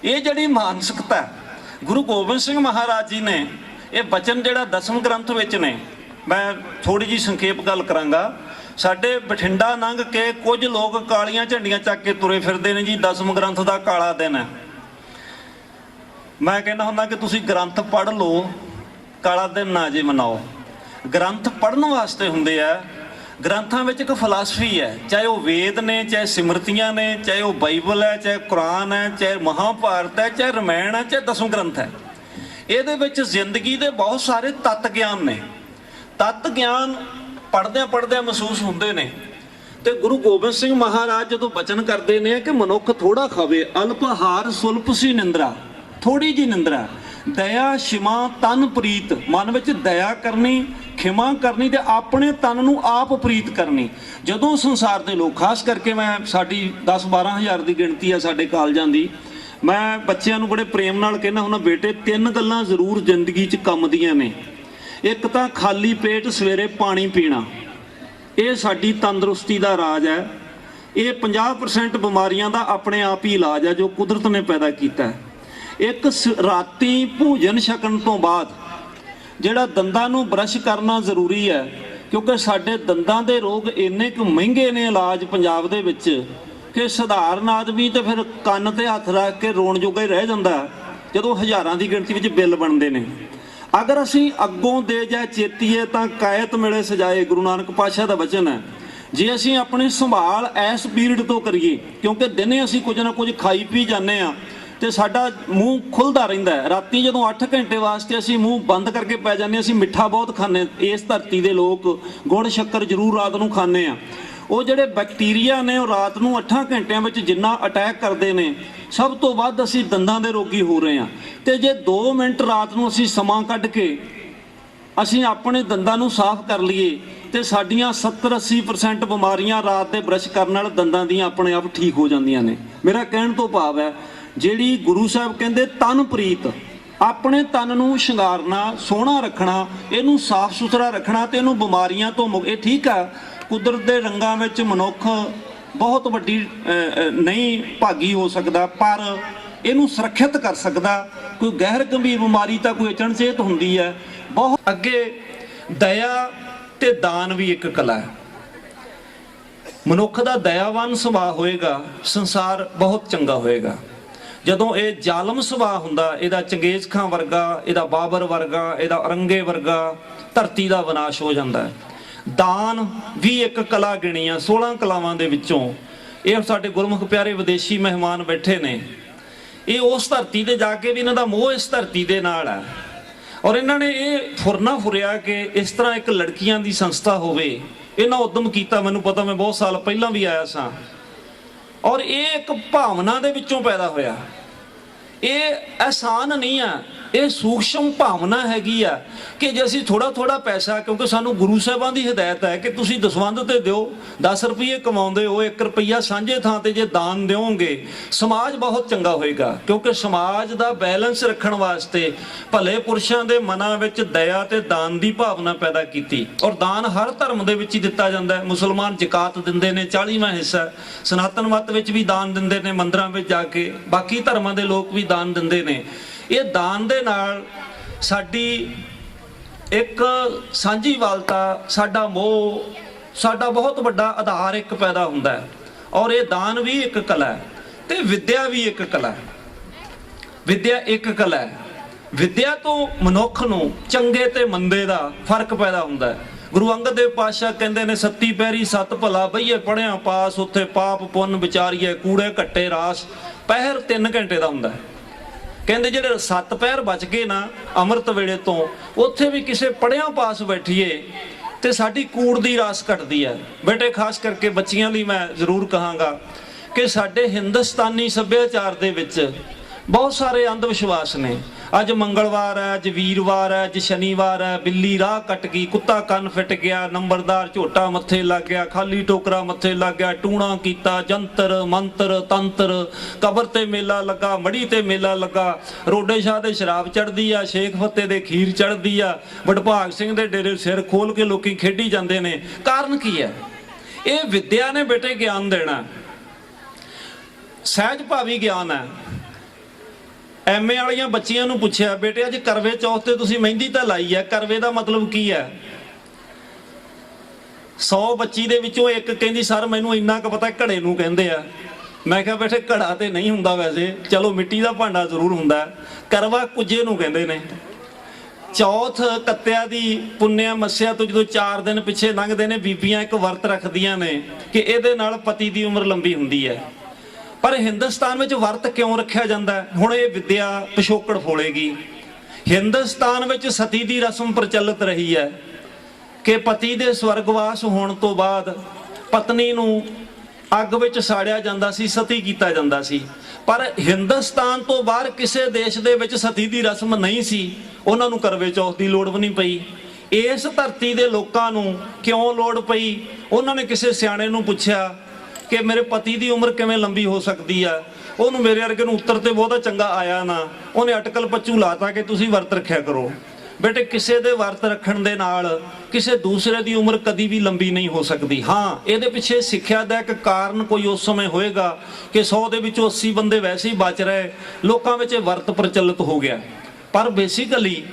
ਇਹ ਜਿਹੜੀ ਮਾਨਸਿਕਤਾ ਗੁਰੂ ਗੋਬਿੰਦ ਸਿੰਘ ਮਹਾਰਾਜ ਜੀ ਨੇ, ਇਹ ਬਚਨ ਜਿਹੜਾ ਦਸਮ ਗ੍ਰੰਥ ਵਿੱਚ ਨੇ, ਮੈਂ ਥੋੜੀ ਜਿਹੀ ਸੰਖੇਪ ਗੱਲ ਕਰਾਂਗਾ। ਸਾਡੇ ਬਠਿੰਡਾ ਲੰਘ ਕੇ ਕੁਝ ਲੋਕ ਕਾਲੀਆਂ ਝੰਡੀਆਂ ਚੱਕ ਕੇ ਤੁਰੇ ਫਿਰਦੇ ਨੇ ਜੀ, ਦਸਮ ਗ੍ਰੰਥ ਦਾ ਕਾਲਾ ਦਿਨ ਹੈ। ਮੈਂ ਕਹਿੰਦਾ ਹੁੰਦਾ ਕਿ ਤੁਸੀਂ ਗ੍ਰੰਥ ਪੜ੍ਹ ਲਓ, ਕਾਲਾ ਦਿਨ ਨਾ ਜੇ ਮਨਾਓ। ਗ੍ਰੰਥ ਪੜ੍ਹਨ ਵਾਸਤੇ ਹੁੰਦੇ ਆ। ਗ੍ਰੰਥਾਂ ਵਿੱਚ ਇੱਕ ਫਿਲਾਸਫੀ ਹੈ, ਚਾਹੇ ਉਹ ਵੇਦ ਨੇ, ਚਾਹੇ ਸਿਮਰਤੀਆਂ ਨੇ, ਚਾਹੇ ਉਹ ਬਾਈਬਲ ਹੈ, ਚਾਹੇ ਕੁਰਾਨ ਹੈ, ਚਾਹੇ ਮਹਾਭਾਰਤ ਹੈ, ਚਾਹੇ ਰਮਾਇਣ ਹੈ, ਚਾਹੇ ਦਸਮ ਗ੍ਰੰਥ ਹੈ। ਇਹਦੇ ਵਿੱਚ ਜ਼ਿੰਦਗੀ ਦੇ ਬਹੁਤ ਸਾਰੇ ਤੱਤ ਗਿਆਨ ਨੇ। ਤੱਤ ਗਿਆਨ ਪੜ੍ਹਦਿਆਂ ਪੜ੍ਹਦਿਆਂ ਮਹਿਸੂਸ ਹੁੰਦੇ ਨੇ। ਤੇ ਗੁਰੂ ਗੋਬਿੰਦ ਸਿੰਘ ਮਹਾਰਾਜ ਜਦੋਂ ਬਚਨ ਕਰਦੇ ਨੇ ਕਿ ਮਨੁੱਖ ਥੋੜਾ ਖਾਵੇ, ਅਲਪ ਆਹਾਰ ਸੁਲਪ ਸੀ ਨਿੰਦਰਾ, ਥੋੜੀ ਜੀ ਨਿੰਦਰਾ, ਦਇਆ ਸ਼ਿਮਾ ਤਨ ਪ੍ਰੀਤ, ਮਨ ਵਿੱਚ ਦਇਆ ਕਰਨੀ, ਖਿਮਾ ਕਰਨੀ ਤੇ ਆਪਣੇ ਤਨ ਨੂੰ ਆਪ ਪ੍ਰੀਤ ਕਰਨੀ। ਜਦੋਂ ਸੰਸਾਰ ਦੇ ਲੋਕ, ਖਾਸ ਕਰਕੇ ਮੈਂ, ਸਾਡੀ 10-12 ਹਜ਼ਾਰ ਦੀ ਗਿਣਤੀ ਆ ਸਾਡੇ ਕਾਲਜਾਂ ਦੀ, ਮੈਂ ਬੱਚਿਆਂ ਨੂੰ ਬੜੇ ਪ੍ਰੇਮ ਨਾਲ ਕਹਿੰਦਾ ਹੁੰਦਾ, ਬੇਟੇ 3 ਗੱਲਾਂ ਜ਼ਰੂਰ ਜ਼ਿੰਦਗੀ 'ਚ ਕੰਮ ਦੀਆਂ ਨੇ। ਇੱਕ ਤਾਂ ਖਾਲੀ ਪੇਟ ਸਵੇਰੇ ਪਾਣੀ ਪੀਣਾ, ਇਹ ਸਾਡੀ ਤੰਦਰੁਸਤੀ ਦਾ ਰਾਜ ਹੈ। ਇਹ 50% ਬਿਮਾਰੀਆਂ ਦਾ ਆਪਣੇ ਆਪ ਹੀ ਇਲਾਜ ਹੈ ਜੋ ਕੁਦਰਤ ਨੇ ਪੈਦਾ ਕੀਤਾ ਹੈ। ਇੱਕ ਰਾਤੀ ਭੋਜਨ ਛਕਣ ਤੋਂ ਬਾਅਦ ਜਿਹੜਾ ਦੰਦਾਂ ਨੂੰ ਬਰਸ਼ ਕਰਨਾ ਜ਼ਰੂਰੀ ਹੈ, ਕਿਉਂਕਿ ਸਾਡੇ ਦੰਦਾਂ ਦੇ ਰੋਗ ਇੰਨੇ ਕੁ ਮਹਿੰਗੇ ਨੇ ਇਲਾਜ ਪੰਜਾਬ ਦੇ ਵਿੱਚ ਕਿ ਸਧਾਰਨ ਆਦਮੀ ਤੇ ਫਿਰ ਕੰਨ ਤੇ ਹੱਥ ਰੱਖ ਕੇ ਰੋਣ ਜੋਗਾ ਹੀ ਰਹਿ ਜਾਂਦਾ ਜਦੋਂ ਹਜ਼ਾਰਾਂ ਦੀ ਗਿਣਤੀ ਵਿੱਚ ਬਿੱਲ ਬਣਦੇ ਨੇ। ਅਗਰ ਅਸੀਂ ਅੱਗੋਂ ਦੇ ਜਾ ਚੇਤੀਏ ਤਾਂ ਕਾਇਤ ਮਿਲੇ ਸਜਾਏ, ਗੁਰੂ ਨਾਨਕ ਪਾਤਸ਼ਾਹ ਦਾ ਵਚਨ ਹੈ। ਜੇ ਅਸੀਂ ਆਪਣੀ ਸੰਭਾਲ ਇਸ ਪੀਰੀਅਡ ਤੋਂ ਕਰੀਏ, ਕਿਉਂਕਿ ਦਿਨੇ ਅਸੀਂ ਕੁਝ ਨਾ ਕੁਝ ਖਾਈ ਪੀ ਜਾਂਦੇ ਆ ਤੇ ਸਾਡਾ ਮੂੰਹ ਖੁੱਲਦਾ ਰਹਿੰਦਾ ਹੈ। ਰਾਤੀ ਜਦੋਂ 8 ਘੰਟੇ ਵਾਸਤੇ ਅਸੀਂ ਮੂੰਹ ਬੰਦ ਕਰਕੇ ਪੈ ਜਾਂਦੇ, ਅਸੀਂ ਮਿੱਠਾ ਬਹੁਤ ਖਾਂਦੇ। ਇਸ ਧਰਤੀ ਦੇ ਲੋਕ ਗੁੜ ਸ਼ੱਕਰ ਜ਼ਰੂਰ ਰਾਤ ਨੂੰ ਖਾਂਦੇ ਆ। ਉਹ ਜਿਹੜੇ ਬੈਕਟੀਰੀਆ ਨੇ ਉਹ ਰਾਤ ਨੂੰ 8 ਘੰਟਿਆਂ ਵਿੱਚ ਜਿੰਨਾ ਅਟੈਕ ਕਰਦੇ ਨੇ, ਸਭ ਤੋਂ ਵੱਧ ਅਸੀਂ ਦੰਦਾਂ ਦੇ ਰੋਗੀ ਹੋ ਰਹੇ ਹਾਂ। ਤੇ ਜੇ 2 ਮਿੰਟ ਰਾਤ ਨੂੰ ਅਸੀਂ ਸਮਾਂ ਕੱਢ ਕੇ ਅਸੀਂ ਆਪਣੇ ਦੰਦਾਂ ਨੂੰ ਸਾਫ਼ ਕਰ ਲਈਏ ਤੇ ਸਾਡੀਆਂ 70-80% ਬਿਮਾਰੀਆਂ ਰਾਤ ਦੇ ਬਰਸ਼ ਕਰਨ ਨਾਲ ਦੰਦਾਂ ਦੀਆਂ ਆਪਣੇ ਆਪ ਠੀਕ ਹੋ ਜਾਂਦੀਆਂ ਨੇ। ਮੇਰਾ ਕਹਿਣ ਤੋਂ ਭਾਵ ਹੈ, ਜਿਹੜੀ ਗੁਰੂ ਸਾਹਿਬ ਕਹਿੰਦੇ ਤਨ ਪ੍ਰੀਤ, ਆਪਣੇ ਤਨ ਨੂੰ ਸ਼ਿੰਗਾਰਨਾ, ਸੋਹਣਾ ਰੱਖਣਾ, ਇਹਨੂੰ ਸਾਫ਼ ਸੁਥਰਾ ਰੱਖਣਾ ਤੇ ਇਹਨੂੰ ਬਿਮਾਰੀਆਂ ਤੋਂ ਇਹ ਠੀਕ ਆ। ਕੁਦਰਤ ਦੇ ਰੰਗਾਂ ਵਿੱਚ ਮਨੁੱਖ ਬਹੁਤ ਵੱਡੀ ਨਹੀਂ ਭਾਗੀ ਹੋ ਸਕਦਾ, ਪਰ ਇਹਨੂੰ ਸੁਰੱਖਿਅਤ ਕਰ ਸਕਦਾ। ਕੋਈ ਗਹਿਰ ਗੰਭੀਰ ਬਿਮਾਰੀ ਤਾਂ ਕੋਈ ਅਚਨਚੇਤ ਹੁੰਦੀ ਹੈ ਬਹੁਤ। ਅੱਗੇ ਦਇਆ ਤੇ ਦਾਨ ਵੀ ਇੱਕ ਕਲਾ ਹੈ। ਮਨੁੱਖ ਦਾ ਦਇਆਵਾਨ ਸੁਭਾਅ ਹੋਏਗਾ, ਸੰਸਾਰ ਬਹੁਤ ਚੰਗਾ ਹੋਏਗਾ। ਜਦੋਂ ਇਹ ਜ਼ਾਲਮ ਸੁਭਾਅ ਹੁੰਦਾ, ਇਹਦਾ ਚੰਗੇਜ਼ ਖਾਂ ਵਰਗਾ, ਇਹਦਾ ਬਾਬਰ ਵਰਗਾ, ਇਹਦਾ ਔਰੰਗੇ ਵਰਗਾ, ਧਰਤੀ ਦਾ ਵਿਨਾਸ਼ ਹੋ ਜਾਂਦਾ ਹੈ। ਦਾਨ ਵੀ ਇੱਕ ਕਲਾ ਗਿਣੀ ਆ 16 ਕਲਾਵਾਂ ਦੇ ਵਿੱਚੋਂ। ਇਹ ਸਾਡੇ ਗੁਰਮੁਖ ਪਿਆਰੇ ਵਿਦੇਸ਼ੀ ਮਹਿਮਾਨ ਬੈਠੇ ਨੇ, ਇਹ ਉਸ ਧਰਤੀ ਤੇ ਜਾ ਕੇ ਵੀ ਇਹਨਾਂ ਦਾ ਮੋਹ ਇਸ ਧਰਤੀ ਦੇ ਨਾਲ ਹੈ। ਔਰ ਇਹਨਾਂ ਨੇ ਇਹ ਫੁਰਨਾ ਫੁਰਿਆ ਕਿ ਇਸ ਤਰ੍ਹਾਂ ਇੱਕ ਲੜਕੀਆਂ ਦੀ ਸੰਸਥਾ ਹੋਵੇ। ਇਹਨਾਂ ਉਦਮ ਕੀਤਾ, ਮੈਨੂੰ ਪਤਾ ਮੈਂ ਬਹੁਤ ਸਾਲ ਪਹਿਲਾਂ ਵੀ ਆਇਆ ਸਾਂ। ਔਰ ਇਹ ਇੱਕ ਭਾਵਨਾ ਦੇ ਵਿੱਚੋਂ ਪੈਦਾ ਹੋਇਆ। ਇਹ ਆਸਾਨ ਨਹੀਂ ਆ, ਇਹ ਸੂਖਸ਼ਮ ਭਾਵਨਾ ਹੈਗੀ ਆ ਕਿ ਜੇ ਅਸੀਂ ਥੋੜਾ ਥੋੜਾ ਪੈਸਾ, ਕਿਉਂਕਿ ਸਾਨੂੰ ਗੁਰੂ ਸਾਹਿਬਾਨ ਦੀ ਹਦਾਇਤ ਹੈ ਕਿ ਤੁਸੀਂ ਦਸਵੰਧ ਤੇ ਦਿਓ, 10 ਰੁਪਏ ਕਮਾਉਂਦੇ ਹੋ, 1 ਰੁਪਈਆ ਸਾਂਝੇ ਥਾਂ ਤੇ ਜੇ ਦਾਨ ਦਿਓਗੇ ਸਮਾਜ ਬਹੁਤ ਚੰਗਾ ਹੋਏਗਾ। ਕਿਉਂਕਿ ਸਮਾਜ ਦਾ ਬੈਲੈਂਸ ਰੱਖਣ ਵਾਸਤੇ ਭਲੇ ਪੁਰਸ਼ਾਂ ਦੇ ਮਨਾਂ ਵਿੱਚ ਦਇਆ ਤੇ ਦਾਨ ਦੀ ਭਾਵਨਾ ਪੈਦਾ ਕੀਤੀ। ਔਰ ਦਾਨ ਹਰ ਧਰਮ ਦੇ ਵਿੱਚ ਹੀ ਦਿੱਤਾ ਜਾਂਦਾ ਹੈ। ਮੁਸਲਮਾਨ ਜ਼ਕਾਤ ਦਿੰਦੇ ਨੇ, 40ਵਾਂ ਹਿੱਸਾ। ਸਨਾਤਨ ਮਤ ਵਿੱਚ ਵੀ ਦਾਨ ਦਿੰਦੇ ਨੇ ਮੰਦਰਾਂ ਵਿੱਚ ਜਾ ਕੇ, ਬਾਕੀ ਧਰਮਾਂ ਦੇ ਲੋਕ ਵੀ ਦਾਨ ਦਿੰਦੇ ਨੇ। ਇਹ ਦਾਨ ਦੇ ਨਾਲ ਸਾਡੀ ਇੱਕ ਸਾਂਝੀਵਾਲਤਾ, ਸਾਡਾ ਮੋਹ, ਸਾਡਾ ਬਹੁਤ ਵੱਡਾ ਆਧਾਰ ਇੱਕ ਪੈਦਾ ਹੁੰਦਾ ਹੈ। ਔਰ ਇਹ ਦਾਨ ਵੀ ਇੱਕ ਕਲਾ ਹੈ ਤੇ ਵਿਦਿਆ ਵੀ ਇੱਕ ਕਲਾ ਹੈ। ਵਿਦਿਆ ਇੱਕ ਕਲਾ ਹੈ। ਵਿਦਿਆ ਤੋਂ ਮਨੁੱਖ ਨੂੰ ਚੰਗੇ ਤੇ ਮੰਦੇ ਦਾ ਫਰਕ ਪੈਦਾ ਹੁੰਦਾ ਹੈ। ਗੁਰੂ ਅੰਗਦ ਦੇਵ ਪਾਤਸ਼ਾਹ ਕਹਿੰਦੇ ਨੇ, 37 ਪੈਰੀ 7 ਭਲਾ ਬਈਏ ਪੜ੍ਹਿਆ ਪਾਸ, ਉੱਥੇ ਪਾਪ ਪੁੰਨ ਵਿਚਾਰੀਏ ਕੂੜੇ ਘੱਟੇ ਰਾਸ। ਪਹਿਰ 3 ਘੰਟੇ ਦਾ ਹੁੰਦਾ ਹੈ। ਕਹਿੰਦੇ ਜਿਹੜੇ 7 ਪਹਿਰ ਬਚ ਗਏ ਨਾ ਅੰਮ੍ਰਿਤ ਵੇਲੇ ਤੋਂ, ਉੱਥੇ ਵੀ ਕਿਸੇ ਪੜ੍ਹਿਆ ਪਾਸ ਬੈਠੀਏ ਤੇ ਸਾਡੀ ਕੂੜ ਦੀ ਰਾਸ ਘਟਦੀ ਹੈ। ਬੇਟੇ ਖਾਸ ਕਰਕੇ ਬੱਚੀਆਂ ਲਈ ਮੈਂ ਜ਼ਰੂਰ ਕਹਾਂਗਾ ਕਿ ਸਾਡੇ ਹਿੰਦੁਸਤਾਨੀ ਸੱਭਿਆਚਾਰ ਦੇ ਵਿੱਚ ਬਹੁਤ ਸਾਰੇ ਅੰਧ ਵਿਸ਼ਵਾਸ ਨੇ। ਅੱਜ ਮੰਗਲਵਾਰ ਹੈ, ਅੱਜ ਵੀਰਵਾਰ ਹੈ, ਅੱਜ ਸ਼ਨੀਵਾਰ ਹੈ, ਬਿੱਲੀ ਰਾਹ ਕੱਟ ਗਈ, ਕੁੱਤਾ ਕੰਨ ਫਿੱਟ ਗਿਆ, ਨੰਬਰਦਾਰ ਝੋਟਾ ਮੱਥੇ ਲੱਗ ਗਿਆ, ਖਾਲੀ ਟੋਕਰਾ ਮੱਥੇ ਲੱਗ ਗਿਆ, ਟੂਣਾ ਕੀਤਾ, ਜੰਤਰ ਮੰਤਰ ਤੰਤਰ, ਕਬਰ ਤੇ ਮੇਲਾ ਲੱਗਾ, ਮੜੀ ਤੇ ਮੇਲਾ ਲੱਗਾ, ਰੋਡੇ ਸ਼ਾਹ ਦੇ ਸ਼ਰਾਬ ਚੜਦੀ ਆ, ਸ਼ੇਖ ਫੱਤੇ ਦੇ ਖੀਰ ਚੜਦੀ ਆ, ਵਡਭਾਗ ਸਿੰਘ ਦੇ ਡੇਰੇ ਸਿਰ ਖੋਲ ਕੇ ਲੋਕੀ ਖੇਡੀ ਜਾਂਦੇ ਨੇ। ਕਾਰਨ ਕੀ ਹੈ? ਇਹ ਵਿਦਿਆ ਨੇ ਬੇਟੇ ਗਿਆਨ ਦੇਣਾ, ਸਹਿਜ ਭਾਵੀ ਗਿਆਨ ਹੈ। ਐਮਏ ਵਾਲੀਆਂ ਬੱਚੀਆਂ ਨੂੰ ਪੁੱਛਿਆ, ਬੇਟੇ ਅੱਜ ਕਰਵੇ ਚੌਥ ਤੇ ਤੁਸੀਂ ਮਹਿੰਦੀ ਤਾਂ ਲਾਈ ਹੈ, ਕਰਵੇ ਦਾ ਮਤਲਬ ਕੀ ਹੈ? 100 ਬੱਚੀ ਦੇ ਵਿੱਚੋਂ ਇੱਕ ਕਹਿੰਦੀ ਸਰ ਮੈਨੂੰ ਇੰਨਾ ਕੁ ਪਤਾ ਘੜੇ ਨੂੰ ਕਹਿੰਦੇ ਆ। ਮੈਂ ਕਿਹਾ ਬੇਟੇ ਘੜਾ ਤੇ ਨਹੀਂ ਹੁੰਦਾ ਵੈਸੇ, ਚਲੋ ਮਿੱਟੀ ਦਾ ਭਾਂਡਾ ਜ਼ਰੂਰ ਹੁੰਦਾ, ਕਰਵਾ ਕੁੱਜੇ ਨੂੰ ਕਹਿੰਦੇ ਨੇ। ਚੌਥ ਕੱਤਿਆ ਦੀ ਪੁੰਨਿਆ ਮੱਸਿਆ ਤੋਂ ਜਦੋਂ 4 ਦਿਨ ਪਿੱਛੇ ਲੰਘਦੇ ਨੇ, ਬੀਬੀਆਂ ਇੱਕ ਵਰਤ ਰੱਖਦੀਆਂ ਨੇ ਕਿ ਇਹਦੇ ਨਾਲ ਪਤੀ ਦੀ ਉਮਰ ਲੰਬੀ ਹੁੰਦੀ ਹੈ। ਪਰ ਹਿੰਦੁਸਤਾਨ ਵਿੱਚ ਵਰਤ ਕਿਉਂ ਰੱਖਿਆ ਜਾਂਦਾ ਹੈ? ਹੁਣ ਇਹ ਵਿਦਿਆ ਪਿਛੋਕੜ ਫੋਲੇਗੀ। ਹਿੰਦੁਸਤਾਨ ਵਿੱਚ ਸਤੀ ਦੀ ਰਸਮ ਪ੍ਰਚਲਿਤ ਰਹੀ ਹੈ ਕਿ ਪਤੀ ਦੇ ਸਵਰਗਵਾਸ ਹੋਣ ਤੋਂ ਬਾਅਦ ਪਤਨੀ ਨੂੰ ਅੱਗ ਵਿੱਚ ਸਾੜਿਆ ਜਾਂਦਾ ਸੀ, ਸਤੀ ਕੀਤਾ ਜਾਂਦਾ ਸੀ। ਪਰ ਹਿੰਦੁਸਤਾਨ ਤੋਂ ਬਾਹਰ ਕਿਸੇ ਦੇਸ਼ ਦੇ ਵਿੱਚ ਸਤੀ ਦੀ ਰਸਮ ਨਹੀਂ ਸੀ, ਉਹਨਾਂ ਨੂੰ ਕਰਵੇ ਚੌਥ ਦੀ ਲੋੜ ਵੀ ਨਹੀਂ ਪਈ। ਇਸ ਧਰਤੀ ਦੇ ਲੋਕਾਂ ਨੂੰ ਕਿਉਂ ਲੋੜ ਪਈ? ਉਹਨਾਂ ਨੇ ਕਿਸੇ ਸਿਆਣੇ ਨੂੰ ਪੁੱਛਿਆ ਕਿ ਮੇਰੇ ਪਤੀ ਦੀ ਉਮਰ ਕਿਵੇਂ ਲੰਬੀ ਹੋ ਸਕਦੀ ਆ। ਉਹਨੂੰ ਮੇਰੇ ਵਰਗੇ ਨੂੰ ਉੱਤਰ ਤੇ ਬਹੁਤਾ ਚੰਗਾ ਆਇਆ ਨਾ, ਉਹਨੇ ਅਟਕਲ ਪੱਚੂ ਲਾਤਾ ਕਿ ਤੁਸੀਂ ਵਰਤ ਰੱਖਿਆ ਕਰੋ। ਬੇਟੇ ਕਿਸੇ ਦੇ ਵਰਤ ਰੱਖਣ ਦੇ ਨਾਲ ਕਿਸੇ ਦੂਸਰੇ ਦੀ ਉਮਰ ਕਦੀ ਵੀ ਲੰਬੀ ਨਹੀਂ ਹੋ ਸਕਦੀ। ਹਾਂ, ਇਹਦੇ ਪਿੱਛੇ ਸਿੱਖਿਆ ਦਾ ਇੱਕ ਕਾਰਨ ਕੋਈ ਉਸ ਸਮੇਂ ਹੋਏਗਾ ਕਿ 100 ਦੇ ਵਿੱਚੋਂ 80 ਬੰਦੇ ਵੈਸੇ ਹੀ ਬਚ ਰਹੇ, ਲੋਕਾਂ ਵਿੱਚ ਇਹ ਵਰਤ ਪ੍ਰਚਲਿਤ ਹੋ ਗਿਆ। ਪਰ ਬੇਸਿਕਲੀ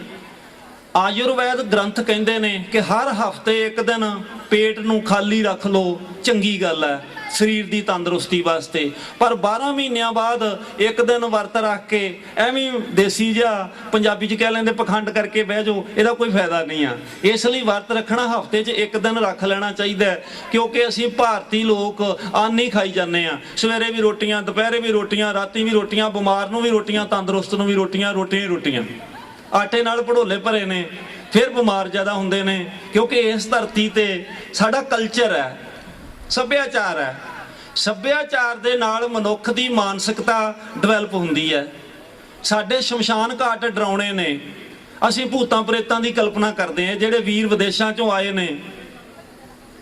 ਆਯੁਰਵੈਦ ਗ੍ਰੰਥ ਕਹਿੰਦੇ ਨੇ ਕਿ ਹਰ ਹਫ਼ਤੇ ਇੱਕ ਦਿਨ ਪੇਟ ਨੂੰ ਖਾਲੀ ਰੱਖ ਲਓ, ਚੰਗੀ ਗੱਲ ਹੈ ਸਰੀਰ ਦੀ ਤੰਦਰੁਸਤੀ ਵਾਸਤੇ। ਪਰ 12 ਮਹੀਨਿਆਂ ਬਾਅਦ ਇੱਕ ਦਿਨ ਵਰਤ ਰੱਖ ਕੇ ਐਵੇਂ ਦੇਸੀ ਜਿਹਾ ਪੰਜਾਬੀ 'ਚ ਕਹਿ ਲੈਂਦੇ ਪਖੰਡ ਕਰਕੇ ਬਹਿ ਜਾਓ, ਇਹਦਾ ਕੋਈ ਫਾਇਦਾ ਨਹੀਂ ਆ। ਇਸ ਲਈ ਵਰਤ ਰੱਖਣਾ ਹਫ਼ਤੇ 'ਚ ਇੱਕ ਦਿਨ ਰੱਖ ਲੈਣਾ ਚਾਹੀਦਾ, ਕਿਉਂਕਿ ਅਸੀਂ ਭਾਰਤੀ ਲੋਕ ਅੰਨ ਹੀ ਖਾਈ ਜਾਂਦੇ ਆ। ਸਵੇਰੇ ਵੀ ਰੋਟੀਆਂ, ਦੁਪਹਿਰੇ ਵੀ ਰੋਟੀਆਂ, ਰਾਤੀ ਵੀ ਰੋਟੀਆਂ, ਬਿਮਾਰ ਨੂੰ ਵੀ ਰੋਟੀਆਂ, ਤੰਦਰੁਸਤ ਨੂੰ ਵੀ ਰੋਟੀਆਂ, ਰੋਟੀਆਂ ਹੀ ਰੋਟੀਆਂ। ਆਟੇ ਨਾਲ ਭੜੋਲੇ ਭਰੇ ਨੇ, ਫਿਰ ਬਿਮਾਰ ਜ਼ਿਆਦਾ ਹੁੰਦੇ ਨੇ, ਕਿਉਂਕਿ ਇਸ ਧਰਤੀ ਤੇ ਸਾਡਾ ਕਲਚਰ ਹੈ, ਸੱਭਿਆਚਾਰ ਹੈ। ਸੱਭਿਆਚਾਰ ਦੇ ਨਾਲ ਮਨੁੱਖ ਦੀ ਮਾਨਸਿਕਤਾ ਡਿਵੈਲਪ ਹੁੰਦੀ ਹੈ। ਸਾਡੇ ਸ਼ਮਸ਼ਾਨ ਘਾਟ ਡਰਾਉਣੇ ਨੇ, ਅਸੀਂ ਭੂਤਾਂ ਪ੍ਰੇਤਾਂ ਦੀ ਕਲਪਨਾ ਕਰਦੇ ਹਾਂ। ਜਿਹੜੇ ਵੀਰ ਵਿਦੇਸ਼ਾਂ ਚੋਂ ਆਏ ਨੇ